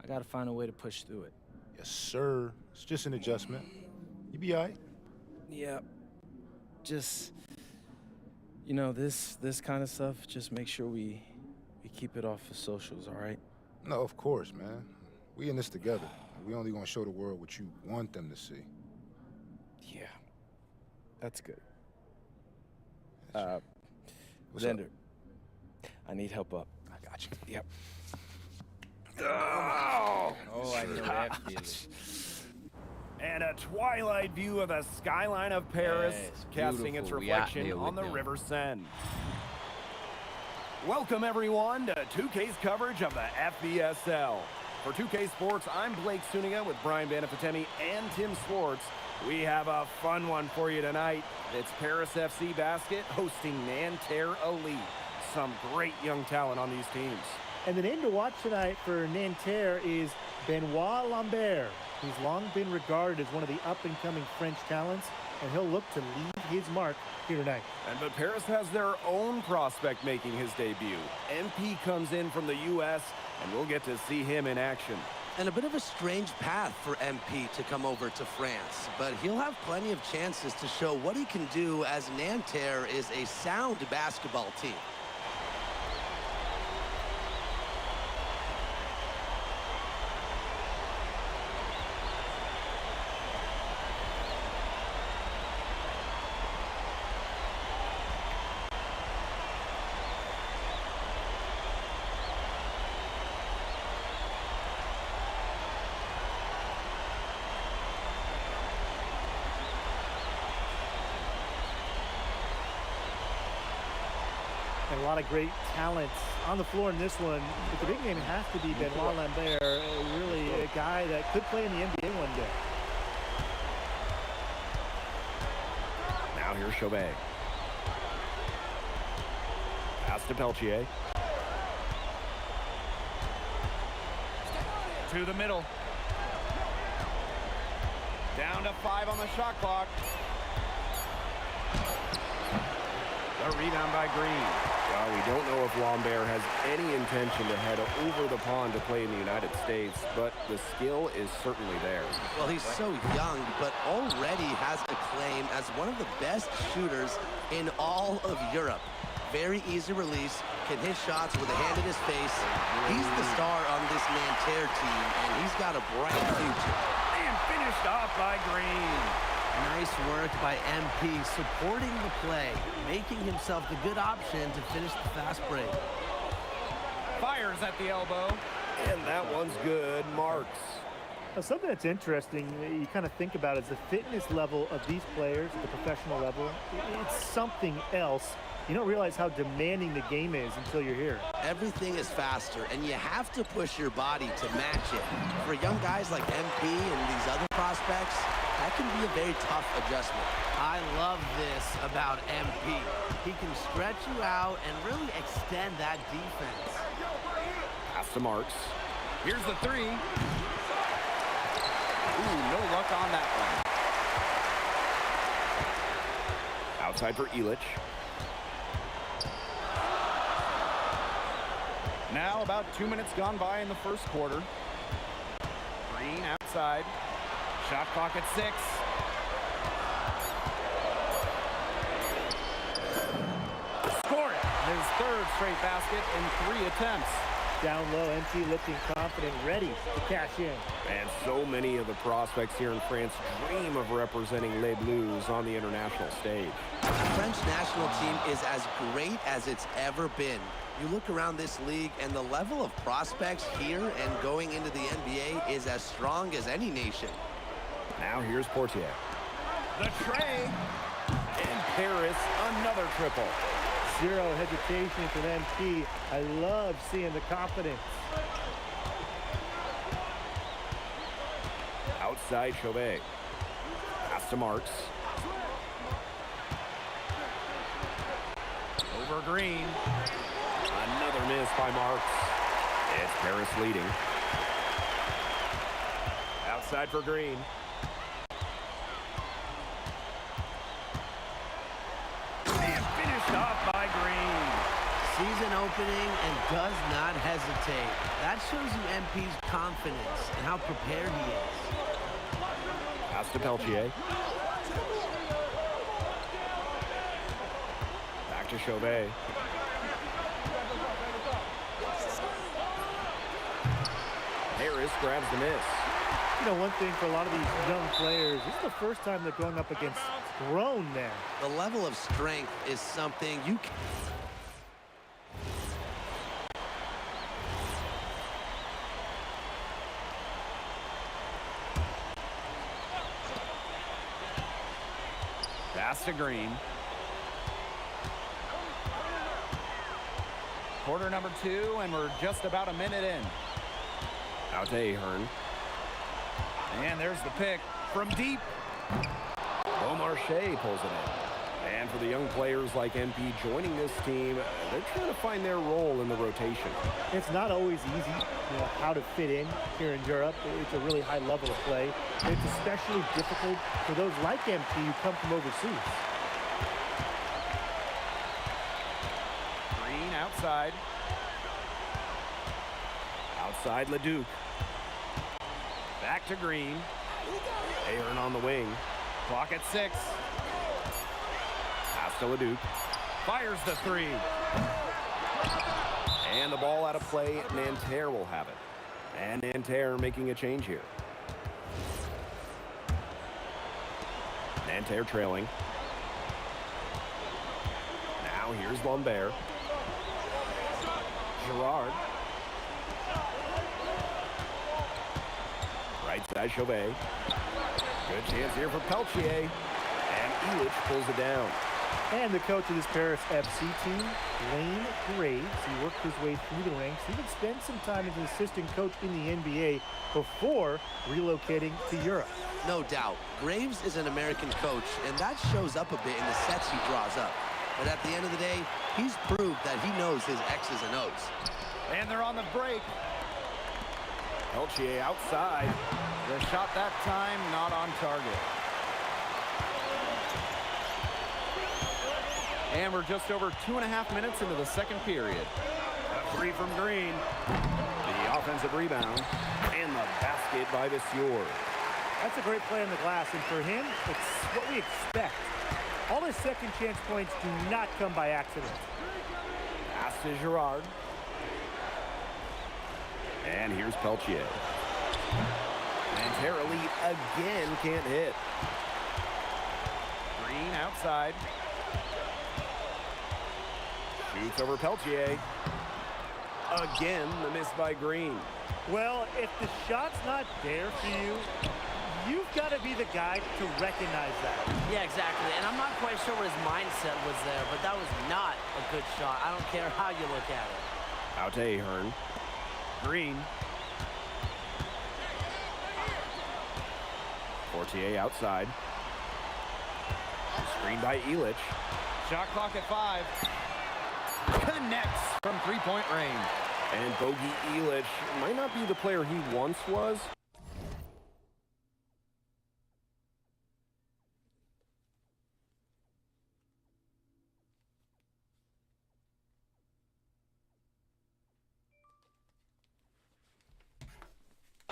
I gotta find a way to push through it. Yes, sir. It's just an adjustment. You be all right. Yeah. Just, you know, this kind of stuff, just make sure we keep it off the socials, all right? No, of course, man. We in this together. We only gonna show the world what you want them to see. Yeah. That's good. What's up? Xander, I need help up. I got you. Yep. Oh, I know that feeling. And a twilight view of the skyline of Paris, Yes, casting its beautiful. We out reflection there on the with them. River Seine. Welcome, everyone, to 2K's coverage of the FBSL. For 2K Sports, I'm Blake Suniga with Brian Banafitemi and Tim Swartz. We have a fun one for you tonight. It's Paris FC Basket hosting Nanterre Elite. Some great young talent on these teams. And the name to watch tonight for Nanterre is Benoit Lambert. He's long been regarded as one of the up-and-coming French talents, and he'll look to leave his mark here tonight. But Paris has their own prospect making his debut. MP comes in from the U.S., and we'll get to see him in action. And a bit of a strange path for MP to come over to France, but he'll have plenty of chances to show what he can do, as Nanterre is a sound basketball team. And a lot of great talents on the floor in this one. But the big name has to be Benoit Lambert, really a guy that could play in the NBA one day. Now here's Chauvet. Pass to Peltier. To the middle. Down to 5 on the shot clock. The rebound by Green. Well, we don't know if Lambert has any intention to head over the pond to play in the United States, but the skill is certainly there. Well, he's so young, but already has a claim as one of the best shooters in all of Europe. Very easy release, can hit shots with a hand in his face. He's the star on this Nanterre team, and he's got a bright future. And finished off by Green. Nice work by MP, supporting the play, making himself the good option to finish the fast break. Fires at the elbow. And that one's good. Marks. Now, something that's interesting, you kind of think about, is the fitness level of these players at the professional level. It's something else. You don't realize how demanding the game is until you're here. Everything is faster, and you have to push your body to match it. For young guys like MP and these other prospects, that can be a very tough adjustment. I love this about MP. He can stretch you out and really extend that defense. Pass to Marks. Here's the three. Ooh, no luck on that one. Outside for Illich. Now about 2 minutes gone by in the first quarter. Green outside. Shot clock at 6. Scored it. His third straight basket in 3 attempts. Down low, MP looking confident, ready to cash in. And so many of the prospects here in France dream of representing Les Bleus on the international stage. The French national team is as great as it's ever been. You look around this league, and the level of prospects here and going into the NBA is as strong as any nation. Now here's Portier. The tray. And Paris, another triple. Zero hesitation from MP. I love seeing the confidence. Outside Chauvet. Pass to Marks. Over Green. Another miss by Marks. It's Paris leading. Outside for Green. And finished off by Green. Season opening and does not hesitate. That shows you MP's confidence and how prepared he is. Pass to Peltier. Back to Chauvet. Harris grabs the miss. You know, one thing for a lot of these young players, this is the first time they're going up against grown men. The level of strength is something you can... Pass to Green. Quarter number 2, and we're just about a minute in. Out to Ahern. And there's the pick from deep. Beaumarchais pulls it in. And for the young players like MP joining this team, they're trying to find their role in the rotation. It's not always easy, how to fit in here in Europe. It's a really high level of play. It's especially difficult for those like MP who come from overseas. Green outside. Outside Leduc. Back to Green. Ahern on the wing. Clock at 6. Pass to Leduc. Fires the 3. And the ball out of play. Nanterre will have it. And Nanterre making a change here. Nanterre trailing. Now here's Lambert. Girard. Right side Chauvet. Good chance here for Peltier. And Illich pulls it down. And the coach of this Paris FC team, Wayne Graves, he worked his way through the ranks. He would spend some time as an assistant coach in the NBA before relocating to Europe. No doubt. Graves is an American coach, and that shows up a bit in the sets he draws up. But at the end of the day, he's proved that he knows his X's and O's. And they're on the break. Peltier outside. The shot that time not on target. And we're just over 2.5 minutes into the second period. A 3 from Green. The offensive rebound. And the basket by Vasseur. That's a great play on the glass, and for him, it's what we expect. All his second chance points do not come by accident. Pass to Girard. And here's Peltier. Nanterre Elite again can't hit. Green outside. Shoots over Peltier. Again, the miss by Green. Well, if the shot's not there for you, you've got to be the guy to recognize that. Yeah, exactly. And I'm not quite sure what his mindset was there, but that was not a good shot. I don't care how you look at it. Out to Ahern. Green. Fortier outside. Screen by Illich. Shot clock at 5. Connects from three-point range. And Bogey Illich might not be the player he once was.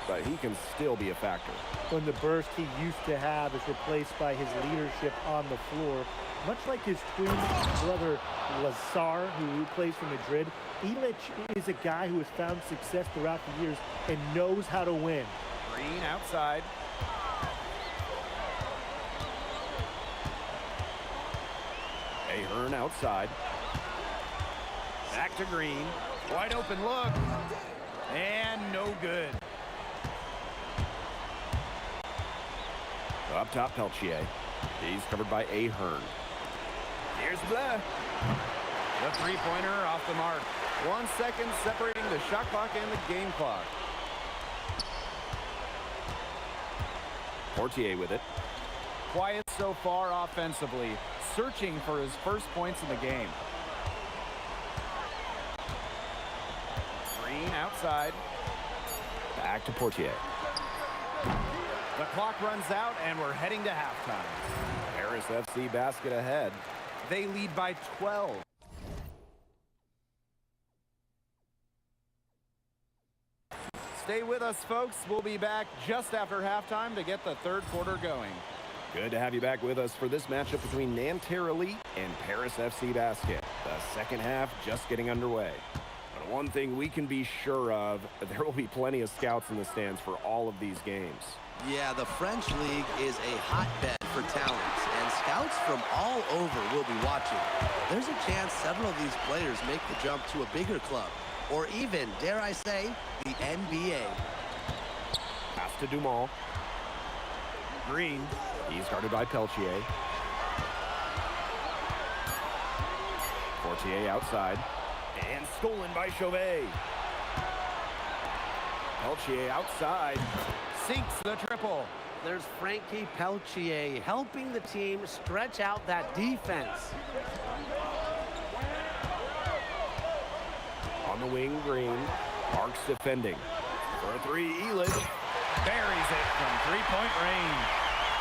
But he can still be a factor. When the burst he used to have is replaced by his leadership on the floor, much like his twin brother Lazar, who plays for Madrid, Illich is a guy who has found success throughout the years and knows how to win. Green outside. Ahern outside. Back to Green. Wide open look. And no good. Up top, Peltier. He's covered by Ahern. Here's Bleu. The three-pointer off the mark. 1 second separating the shot clock and the game clock. Fortier with it. Quiet so far offensively, searching for his first points in the game. Green outside. Back to Portier. The clock runs out, and we're heading to halftime. Paris FC basket ahead. They lead by 12. Stay with us, folks. We'll be back just after halftime to get the third quarter going. Good to have you back with us for this matchup between Nanterre Elite and Paris FC Basket. The second half just getting underway. But one thing we can be sure of, there will be plenty of scouts in the stands for all of these games. Yeah, the French League is a hotbed for talents, and scouts from all over will be watching. There's a chance several of these players make the jump to a bigger club, or even, dare I say, the NBA. Pass to Dumont. Green. He's guarded by Peltier. Fortier outside. And stolen by Chauvet. Peltier outside. Sinks the triple. There's Frankie Peltier helping the team stretch out that defense. On the wing, Green. Marks defending. For a three, Elitch buries it from three-point range.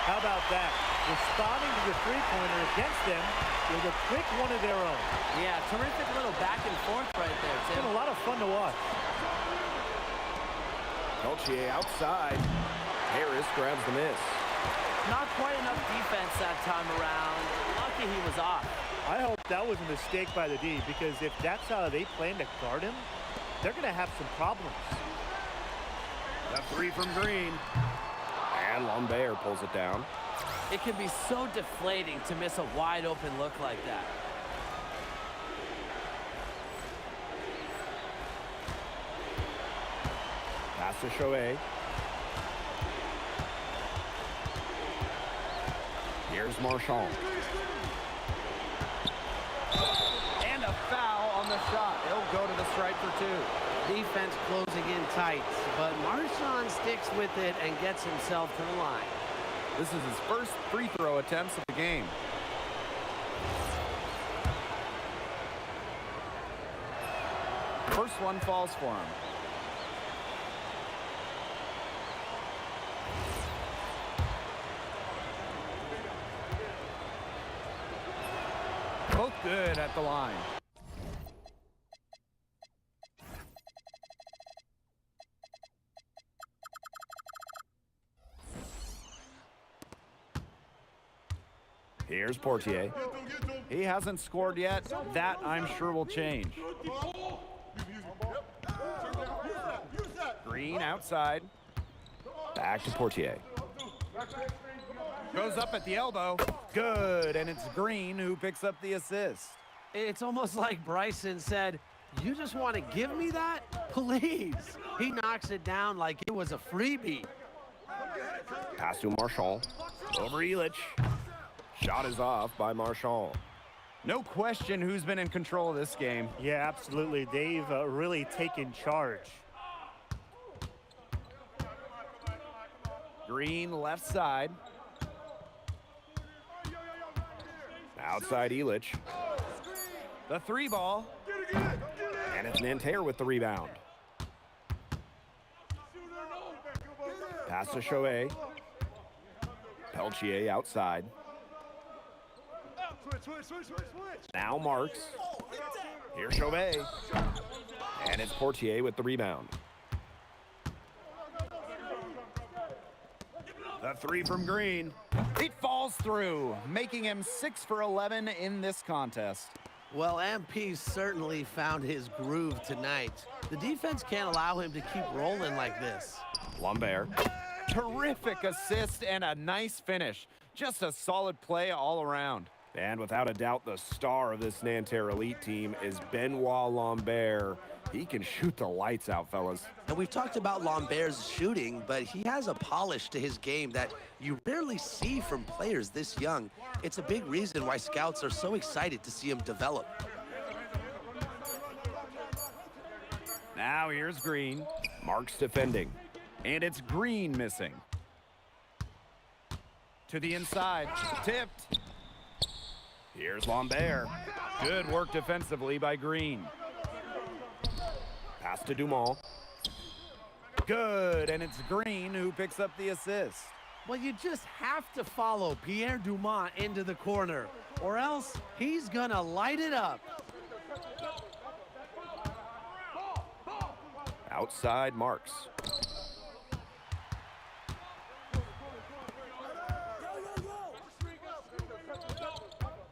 How about that? Responding to the three-pointer against them with a quick one of their own. Yeah, terrific little back and forth right there, It's Tim. been a lot of fun to watch. Peltier outside. Harris grabs the miss. Not quite enough defense that time around. Lucky he was off. I hope that was a mistake by the D, because if that's how they plan to guard him, they're going to have some problems. The three from Green. And Lambert pulls it down. It can be so deflating to miss a wide open look like that. Pass to Shohei. Here's Marchand. And a foul on the shot. He'll go to the stripe for two. Defense closing in tight, but Marchand sticks with it and gets himself to the line. This is his first free throw attempts of the game. First one falls for him. Both good at the line. Here's Portier. He hasn't scored yet. That, I'm sure, will change. Green outside. Back to Portier. Goes up at the elbow. Good, and it's Green who picks up the assist. It's almost like Bryson said, "You just want to give me that? Please." He knocks it down like it was a freebie. Pass to Marchand. Over Elitch. Shot is off by Marchand. No question who's been in control of this game. Yeah, absolutely. They've really taken charge. Green left side. Outside Elitch. The three ball. And it's Nanterre with the rebound. Pass to Shohei. Peltier outside. Now Marks. Here's Shohei. And it's Portier with the rebound. The three from Green. It falls through, making him 6 for 11 in this contest. Well, MP certainly found his groove tonight. The defense can't allow him to keep rolling like this. Lambert. Terrific assist and a nice finish. Just a solid play all around. And without a doubt, the star of this Nanterre Elite team is Benoit Lambert. He can shoot the lights out, fellas. And we've talked about Lambert's shooting, but he has a polish to his game that you rarely see from players this young. It's a big reason why scouts are so excited to see him develop. Now here's Green. Marks defending. And it's Green missing. To the inside. Tipped. Here's Lambert. Good work defensively by Green. Pass to Dumont. Good, and it's Green who picks up the assist. Well, you just have to follow Pierre Dumont into the corner, or else he's gonna light it up. Outside Marks.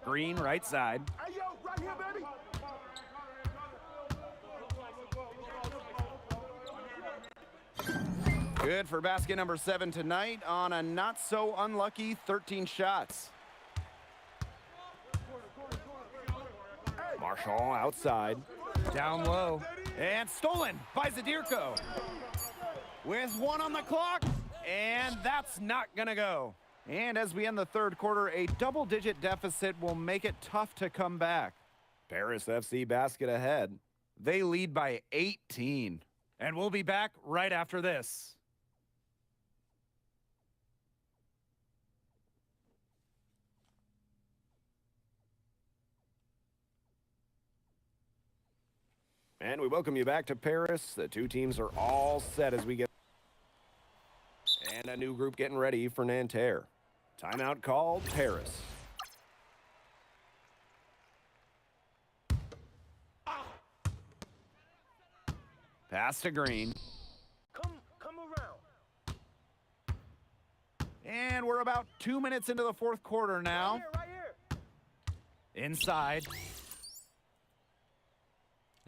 Green right side. Good for basket number 7 tonight on a not so unlucky 13 shots. Marchand outside. Down low. And stolen by Zadirko. With 1 on the clock. And that's not gonna go. And as we end the third quarter, a double-digit deficit will make it tough to come back. Paris FC basket ahead. They lead by 18. And we'll be back right after this. And we welcome you back to Paris. The two teams are all set as we get... And a new group getting ready for Nanterre. Timeout called, Paris. Pass to Green. Come around. And we're about 2 minutes into the fourth quarter now. Right here. Inside.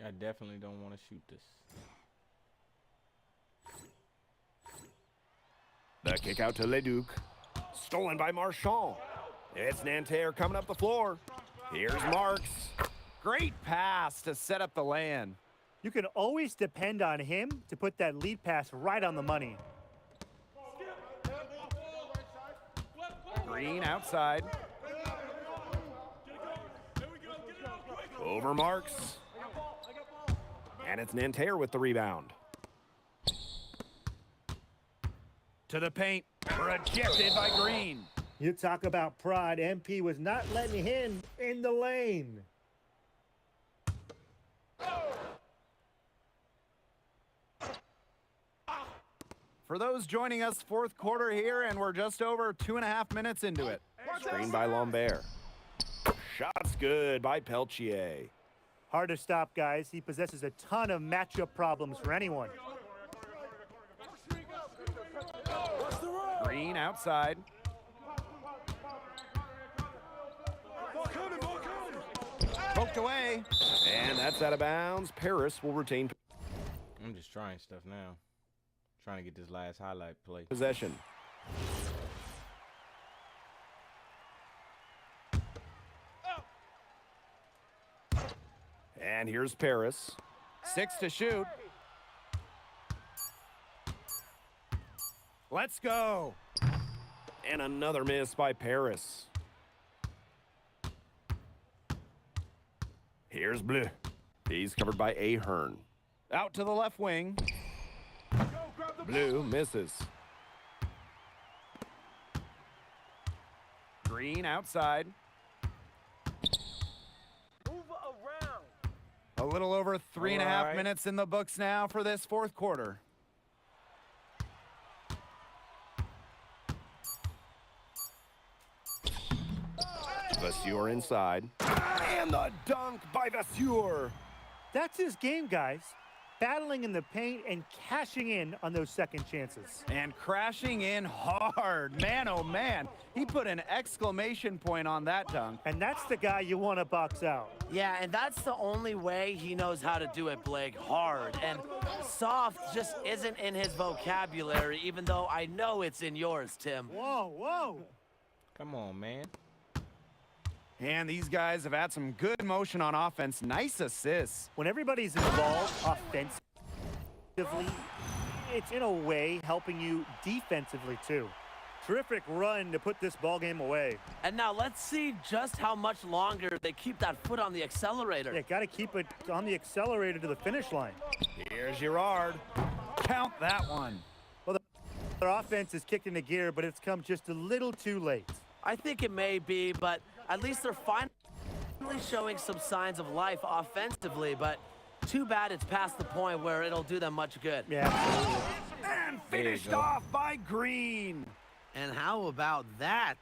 I definitely don't want to shoot this. The kick out to Leduc. Stolen by Marchand. It's Nanterre coming up the floor. Here's Marks. Great pass to set up the lay-in. You can always depend on him to put that lead pass right on the money. Green outside. Over Marks. And it's Nanterre with the rebound. To the paint. Rejected by Green. You talk about pride. MP was not letting him in the lane. For those joining us, fourth quarter here, and we're just over 2.5 minutes into it. Screen by Lambert. Shots good by Peltier. Hard to stop, guys. He possesses a ton of matchup problems for anyone. Green outside. Poked away. And that's out of bounds. Paris will retain I'm just trying stuff now. Trying to get this last highlight play. possession. And here's Paris. 6 to shoot. Let's go. And another miss by Paris. Here's Bleu. He's covered by Ahern. Out to the left wing. Bleu misses. Green outside. A little over 3.5 minutes in the books now for this fourth quarter. Vasseur inside. And the dunk by Vasseur. That's his game, guys. Battling in the paint and cashing in on those second chances. And crashing in hard. Man, oh man. He put an exclamation point on that dunk. And that's the guy you want to box out. Yeah, and that's the only way he knows how to do it, Blake. Hard. And soft just isn't in his vocabulary, even though I know it's in yours, Tim. Whoa, whoa. Come on, man. And these guys have had some good motion on offense. Nice assists. When everybody's involved offensively, it's in a way helping you defensively too. Terrific run to put this ball game away. And now let's see just how much longer they keep that foot on the accelerator. Yeah, got to keep it on the accelerator to the finish line. Here's Girard. Count that one. Well, their offense is kicked into gear, but it's come just a little too late. I think it may be, but at least they're finally showing some signs of life offensively, but too bad it's past the point where it'll do them much good. Yeah, absolutely. And finished off by Green. And how about that?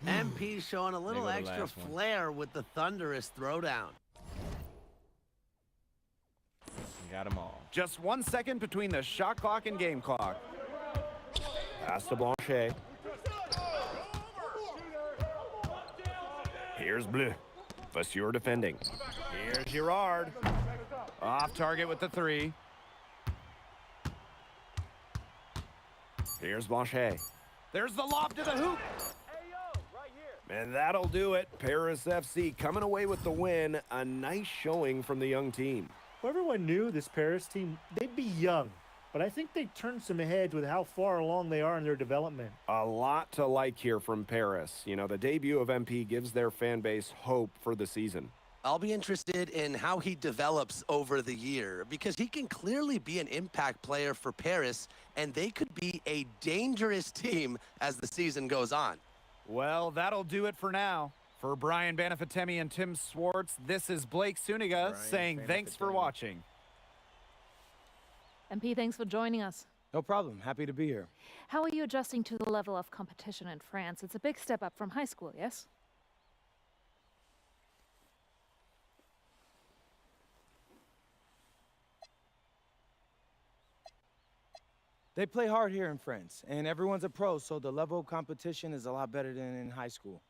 MP showing a little There go the extra last one. flair with the thunderous throwdown. Got them all. Just 1 second between the shot clock and game clock. Pass to Blanchet. Here's Bleu. Vasseur defending. Here's Girard. Off target with the 3. Here's Blanchet. There's the lob to the hoop. And that'll do it. Paris FC coming away with the win. A nice showing from the young team. Well, everyone knew this Paris team, they'd be young, but I think they turned some heads with how far along they are in their development. A lot to like here from Paris. You know, the debut of MP gives their fan base hope for the season. I'll be interested in how he develops over the year because he can clearly be an impact player for Paris, and they could be a dangerous team as the season goes on. Well, that'll do it for now. For Brian Banafitemi and Tim Swartz, this is Blake Suniga saying thanks for watching. MP, thanks for joining us. No problem. Happy to be here. How are you adjusting to the level of competition in France? It's a big step up from high school, yes? They play hard here in France, and everyone's a pro, so the level of competition is a lot better than in high school.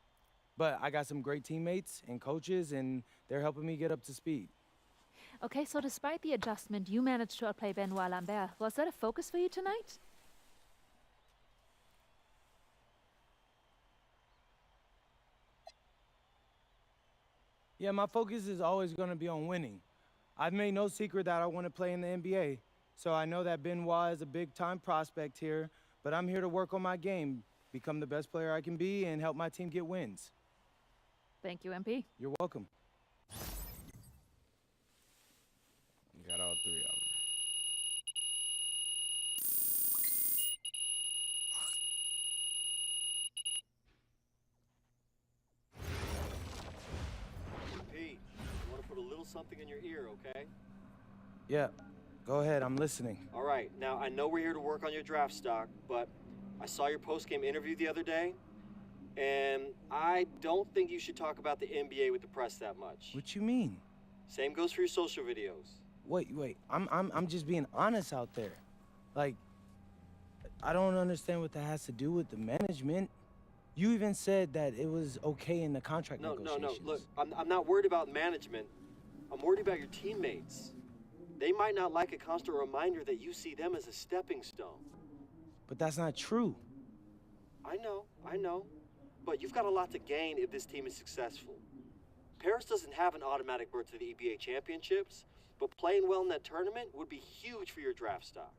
But I got some great teammates and coaches, and they're helping me get up to speed. Okay, so despite the adjustment, you managed to outplay Benoit Lambert. Was that a focus for you tonight? Yeah, my focus is always going to be on winning. I've made no secret that I want to play in the NBA, so I know that Benoit is a big-time prospect here, but I'm here to work on my game, become the best player I can be, and help my team get wins. Thank you, MP. You're welcome. Got all three of them. Pete, I want to put a little something in your ear, okay? Yeah, go ahead. I'm listening. All right, now I know we're here to work on your draft stock, but I saw your post-game interview the other day, and I don't think you should talk about the NBA with the press that much. What you mean? Same goes for your social videos. Wait. I'm just being honest out there. Like, I don't understand what that has to do with the management. You even said that it was okay in the contract negotiations. No. Look, I'm not worried about management. I'm worried about your teammates. They might not like a constant reminder that you see them as a stepping stone. But that's not true. I know. But you've got a lot to gain if this team is successful. Paris doesn't have an automatic berth to the EBA championships, but playing well in that tournament would be huge for your draft stock.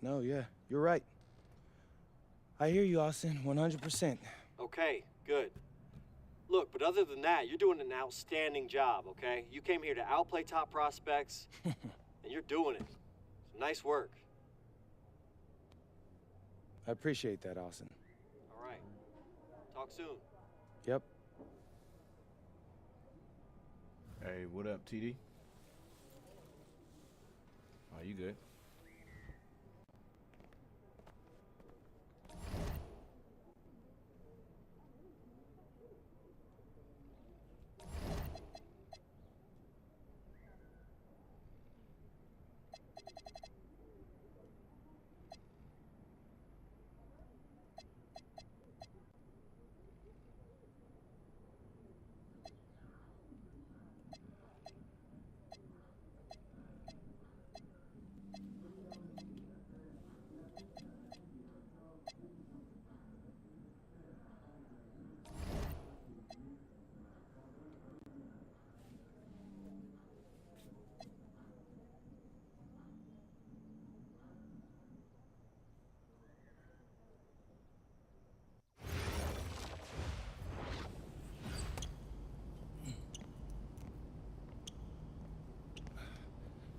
No, yeah, you're right. I hear you, Austin, 100%. Okay, good. Look, but other than that, you're doing an outstanding job, okay? You came here to outplay top prospects, and you're doing it. So nice work. I appreciate that, Austin. All right. Talk soon. Yep. Hey, what up, TD? Oh, you good?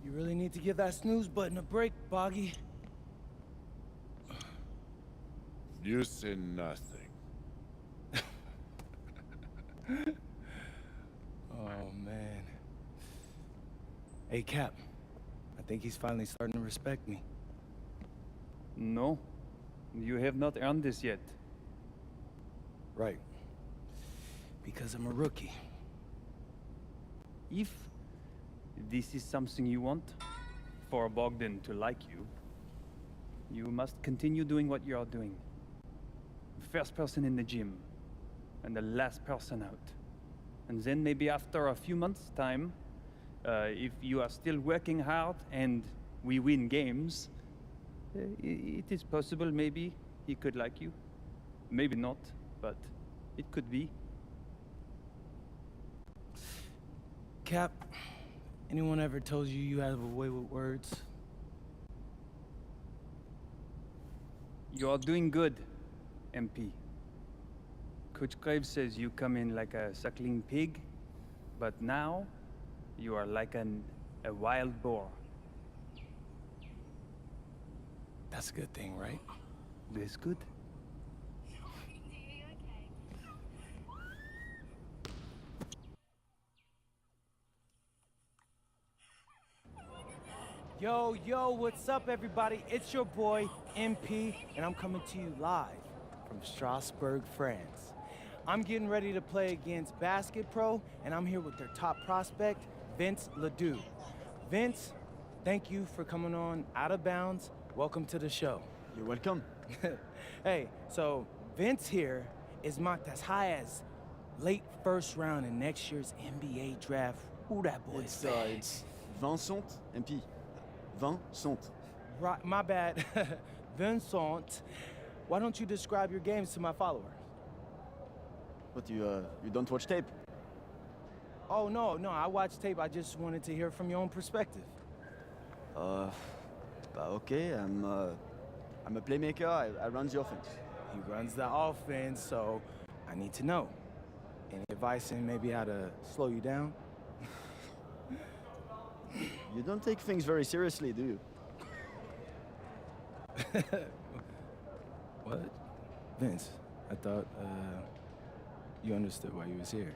You really need to give that snooze button a break, Boggy. You say nothing. Oh, man. Hey, Cap. I think he's finally starting to respect me. No, you have not earned this yet. Right. Because I'm a rookie. If this is something you want, for Bogdan to like you, you must continue doing what you are doing. First person in the gym, and the last person out. And then maybe after a few months' time, if you are still working hard and we win games, it is possible maybe he could like you. Maybe not, but it could be. Cap, anyone ever told you you have a way with words? You are doing good, MP. Coach Graves says you come in like a suckling pig, but now you are like a wild boar. That's a good thing, right? That's good. Yo, yo, what's up, everybody? It's your boy, MP, and I'm coming to you live from Strasbourg, France. I'm getting ready to play against Basket Pro, and I'm here with their top prospect, Vince Leduc. Vince, thank you for coming on Out of Bounds. Welcome to the show. You're welcome. Hey, so Vince here is marked as high as late first round in next year's NBA draft. Who that boy is? It's Vincent, MP. Vincent. Right, my bad. Vincent. Why don't you describe your games to my followers? But you don't watch tape? Oh, no, I watch tape. I just wanted to hear from your own perspective. Okay, I'm a playmaker. I run the offense. He runs the offense, so I need to know. Any advice in maybe how to slow you down? You don't take things very seriously, do you? What? Vince, I thought, you understood why you was here.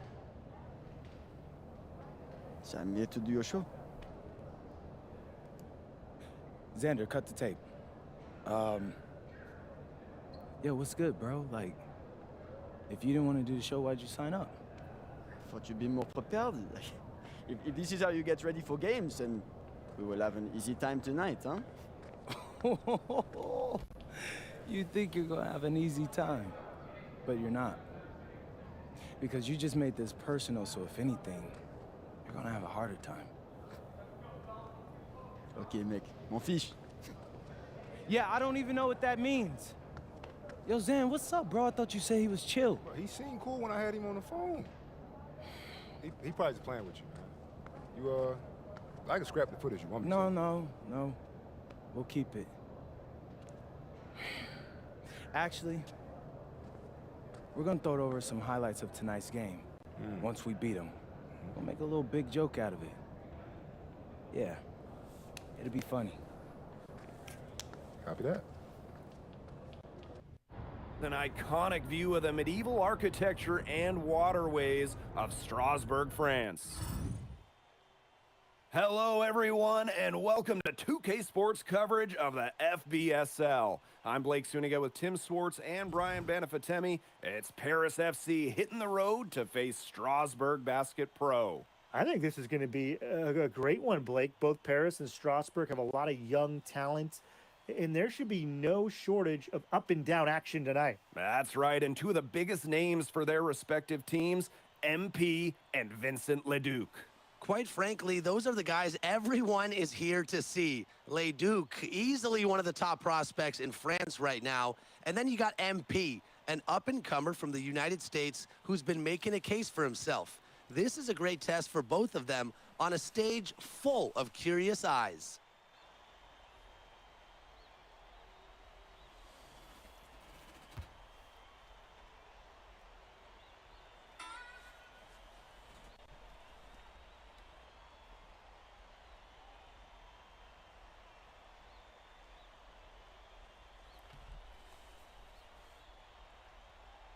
So I'm here to do your show. Xander, cut the tape. Yo, what's good, bro? Like, if you didn't want to do the show, why'd you sign up? I thought you'd be more prepared. If this is how you get ready for games, then we will have an easy time tonight, huh? You think you're gonna have an easy time, but you're not. Because you just made this personal, so if anything, you're gonna have a harder time. Okay, mec. M'en fiche. Yeah, I don't even know what that means. Yo, Zan, what's up, bro? I thought you said he was chill. Bro, he seemed cool when I had him on the phone. He probably just playing with you, man. I can scrap the footage you want me to. No. We'll keep it. Actually, we're gonna throw it over some highlights of tonight's game. Once we beat them. We'll make a little big joke out of it. Yeah, it'll be funny. Copy that. An iconic view of the medieval architecture and waterways of Strasbourg, France. Hello, everyone, and welcome to 2K Sports coverage of the FBSL. I'm Blake Suniga with Tim Swartz and Brian Banafitemi. It's Paris FC hitting the road to face Strasbourg Basket Pro. I think this is going to be a great one, Blake. Both Paris and Strasbourg have a lot of young talent, and there should be no shortage of up-and-down action tonight. That's right, and two of the biggest names for their respective teams, MP and Vincent Leduc. Quite frankly, those are the guys everyone is here to see. Leduc, easily one of the top prospects in France right now. And then you got MP, an up-and-comer from the United States who's been making a case for himself. This is a great test for both of them on a stage full of curious eyes.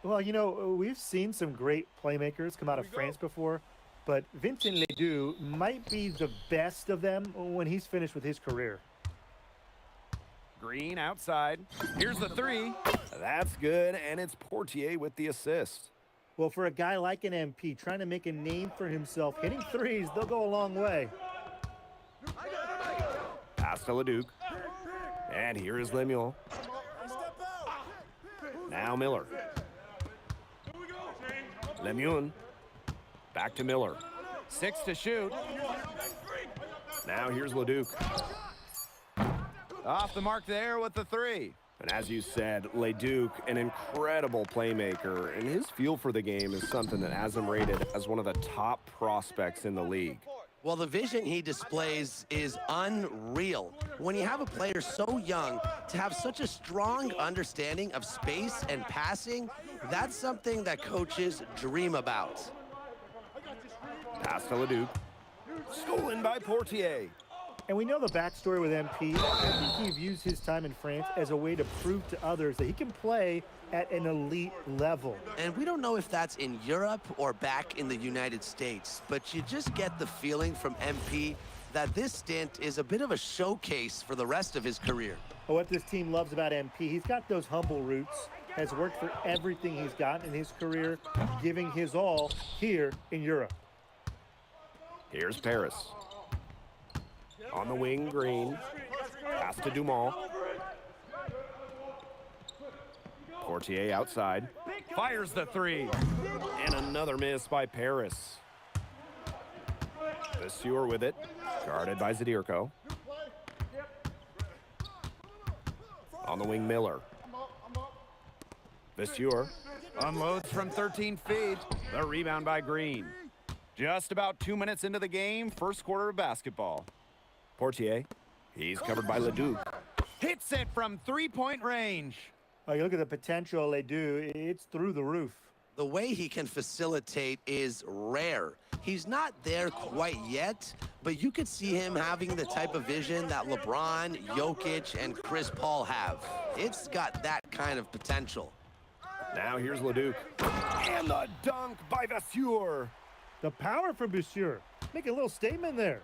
Well, you know, we've seen some great playmakers come out of France before, but Vincent Leduc might be the best of them when he's finished with his career. Green outside. Here's the three. That's good, and it's Portier with the assist. Well, for a guy like an MP trying to make a name for himself, hitting threes, they'll go a long way. Pass to Leduc. And here is Lemuel. Now Miller. Lemuel. Back to Miller. 6 to shoot. Now here's Leduc. Off the mark there with the three. And as you said, Leduc, an incredible playmaker, and his feel for the game is something that has him rated as one of the top prospects in the league. Well, the vision he displays is unreal. When you have a player so young, to have such a strong understanding of space and passing, that's something that coaches dream about. Pass to Leduc. Stolen by Portier. And we know the backstory with MP. I think he views his time in France as a way to prove to others that he can play at an elite level. And we don't know if that's in Europe or back in the United States, but you just get the feeling from MP that this stint is a bit of a showcase for the rest of his career. What this team loves about MP, he's got those humble roots, has worked for everything he's got in his career, giving his all here in Europe. Here's Paris. On the wing, Green. Pass to Dumont. Portier outside. Fires the three. And another miss by Paris. Vasseur with it. Guarded by Zadirko. On the wing, Miller. Vasseur unloads from 13 feet. The rebound by Green. Just about 2 minutes into the game, first quarter of basketball. Portier, he's covered by Leduc. Hits it from three-point range. Oh, you look at the potential they do, it's through the roof. The way he can facilitate is rare. He's not there quite yet, but you could see him having the type of vision that LeBron, Jokic, and Chris Paul have. It's got that kind of potential. Now here's Leduc. And the dunk by Vasseur. The power from Vasseur. Make a little statement there.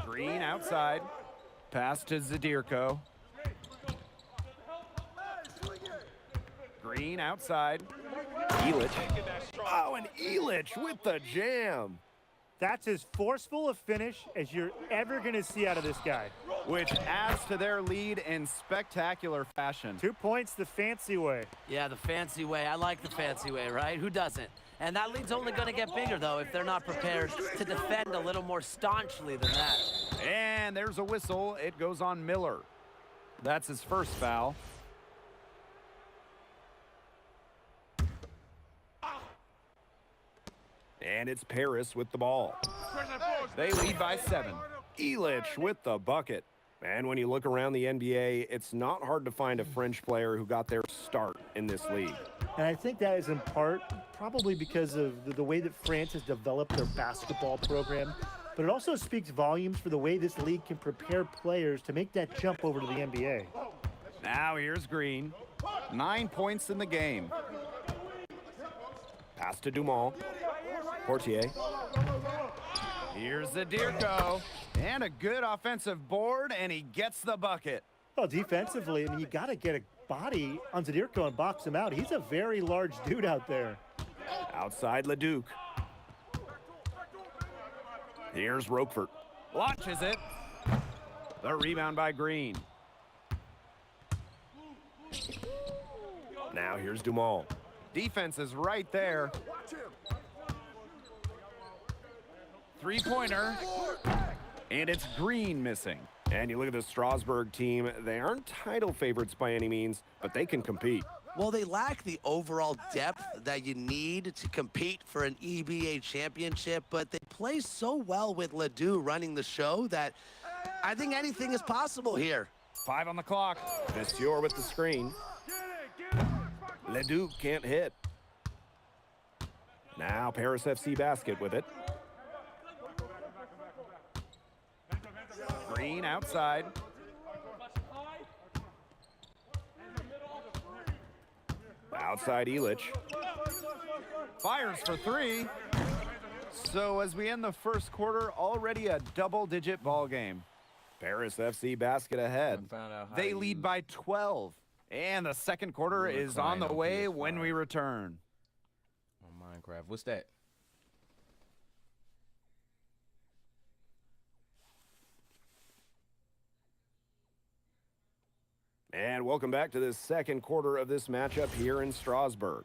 Green outside. Pass to Zadirko. Green outside. Elich. Oh, and Elich with the jam. That's as forceful a finish as you're ever going to see out of this guy. Which adds to their lead in spectacular fashion. 2 points the fancy way. Yeah, the fancy way. I like the fancy way, right? Who doesn't? And that lead's only going to get bigger, though, if they're not prepared to defend a little more staunchly than that. And there's a whistle. It goes on Miller. That's his first foul. And it's Paris with the ball. They lead by 7. Elich with the bucket. And when you look around the NBA, it's not hard to find a French player who got their start in this league. And I think that is in part probably because of the way that France has developed their basketball program. But it also speaks volumes for the way this league can prepare players to make that jump over to the NBA. Now here's Green. 9 points in the game. Pass to Dumont. Portier. Here's Zadirko. And a good offensive board, and he gets the bucket. Well, defensively, I mean, you got to get a body on Zadirko and box him out. He's a very large dude out there. Outside Leduc. Here's Roquefort. Launches it. The rebound by Green. Now here's Dumont. Defense is right there. Three-pointer. And it's Green missing. And you look at the Strasbourg team, they aren't title favorites by any means, but they can compete. Well, they lack the overall depth that you need to compete for an EBA championship, but they play so well with Ledoux running the show that I think anything is possible here. 5 on the clock. Vasseur with the screen. Ledoux can't hit. Now Paris FC Basket with it. Green outside. Outside Elich. Fires for 3. So as we end the first quarter, already a double-digit ball game. Paris FC Basket ahead. They lead by 12. And the second quarter is on the way when we return. On Minecraft. What's that? And welcome back to the second quarter of this matchup here in Strasbourg.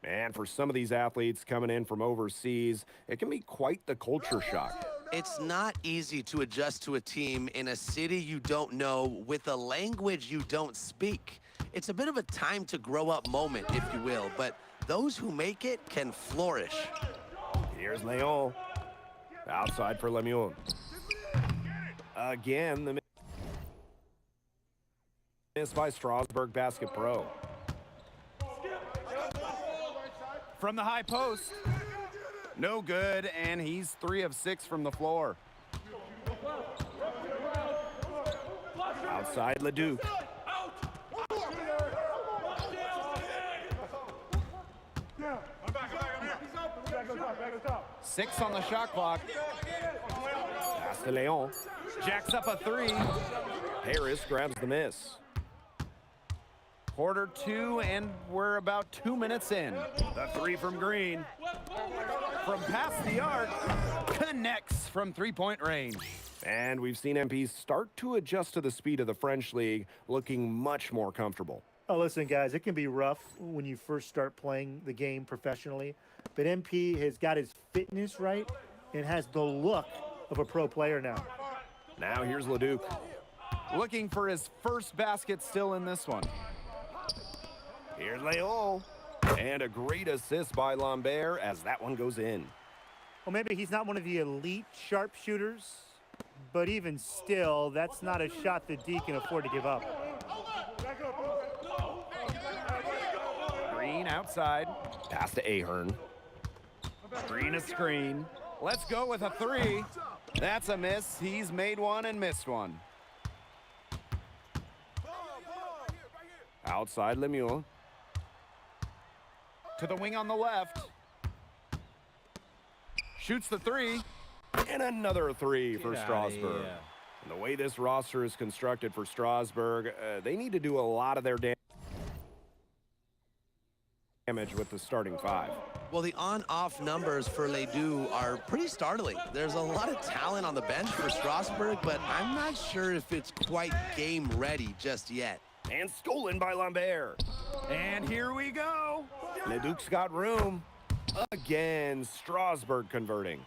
And for some of these athletes coming in from overseas, it can be quite the culture shock. It's not easy to adjust to a team in a city you don't know with a language you don't speak. It's a bit of a time to grow up moment, if you will, but those who make it can flourish. Here's Leon. Outside for Lemieux. Again, the miss by Strasbourg Basket Pro. From the high post. No good, and he's 3 of 6 from the floor. Outside Leduc. 6 on the shot clock. Pass to Leon. Jacks up a 3. Harris grabs the miss. Quarter 2, and we're about 2 minutes in. The 3 from Green. From past the arc, connects from three-point range. And we've seen MP start to adjust to the speed of the French League, looking much more comfortable. Oh, listen, guys, it can be rough when you first start playing the game professionally, but MP has got his fitness right and has the look of a pro player now. Now here's Leduc, looking for his first basket still in this one. Here's Leol, and a great assist by Lambert as that one goes in. Well, maybe he's not one of the elite sharpshooters, but even still, that's not a shot that D can afford to give up. Green outside, pass to Ahern. Green a screen. Let's go with a 3. That's a miss. He's made one and missed one. Outside Lemieux. To the wing on the left. Shoots the 3. And another 3 for Strasburg. And the way this roster is constructed for Strasburg, they need to do a lot of their damage with the starting 5. Well, the on-off numbers for Ledoux are pretty startling. There's a lot of talent on the bench for Strasburg, but I'm not sure if it's quite game ready just yet. And stolen by Lambert. And here we go. Leduc's got room. Again, Strasburg converting.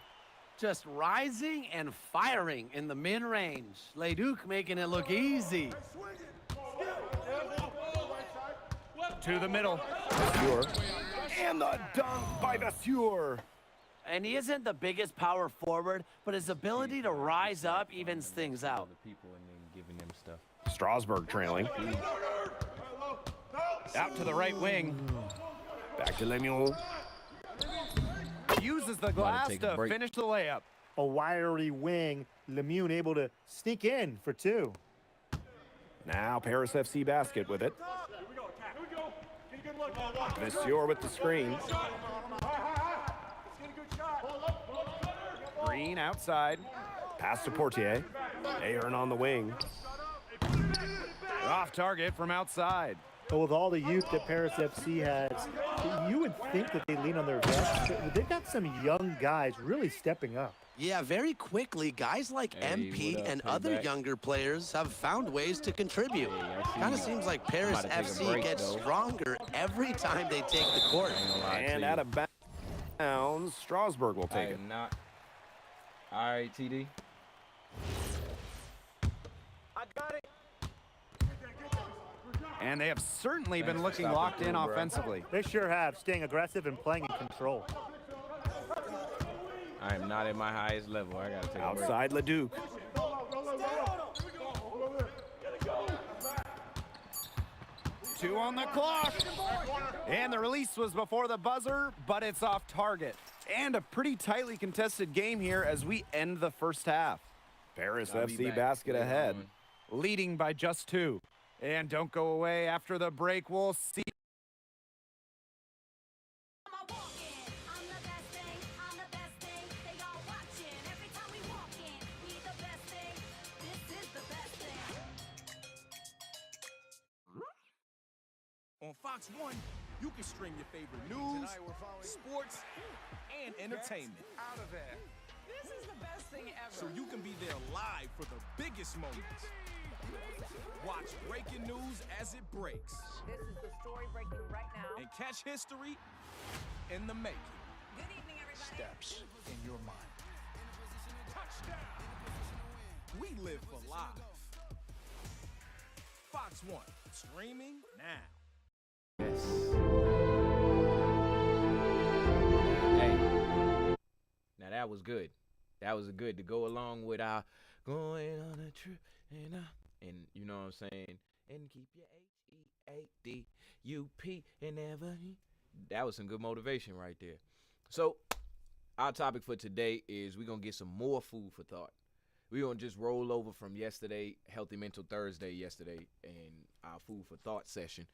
Just rising and firing in the mid-range. Leduc making it look easy. To the middle. Vasseur. And the dunk by Vasseur. And he isn't the biggest power forward, but his ability to rise up evens things out. People and then giving them stuff. Strasburg trailing. Out to the right wing. Back to Lemieux. Uses the glass to finish the layup. A wiry wing, Lemieux able to sneak in for 2. Now Paris FC basket with it. Vasseur with the screen. Green outside. Pass to Portier. Ahern on the wing. Off target from outside. But with all the youth that Paris FC has, you would think that they lean on their vets. They've got some young guys really stepping up. Yeah, very quickly, guys like MP and other younger players have found ways to contribute. Kind of seems like Paris FC gets stronger every time they take the court. And out of bounds, Strasburg will take it. All right, TD. I got it. And they have certainly been looking locked in offensively. They sure have, staying aggressive and playing in control. I am not at my highest level. I gotta take outside Leduc. Two on the clock. And the release was before the buzzer, but it's off target. And a pretty tightly contested game here as we end the first half. Paris FC basket ahead, leading by just 2. And don't go away after the break. We'll see. On Fox 1, you can stream your favorite news, sports, and entertainment. Out of there. This is the best thing ever. So you can be there live for the biggest moments. Watch breaking news as it breaks. This is the story breaking right now. And catch history in the making. Good evening, everybody. Steps in your mind. Touchdown. We live for live. Fox 1, streaming now. Yes. Hey. Now that was good. That was good to go along with our going on a trip and you know what I'm saying, and keep your HEADUP and never. That was some good motivation right there. So our topic for today is we're going to get some more food for thought. We're going to just roll over from yesterday, Healthy Mental Thursday yesterday, and our food for thought session.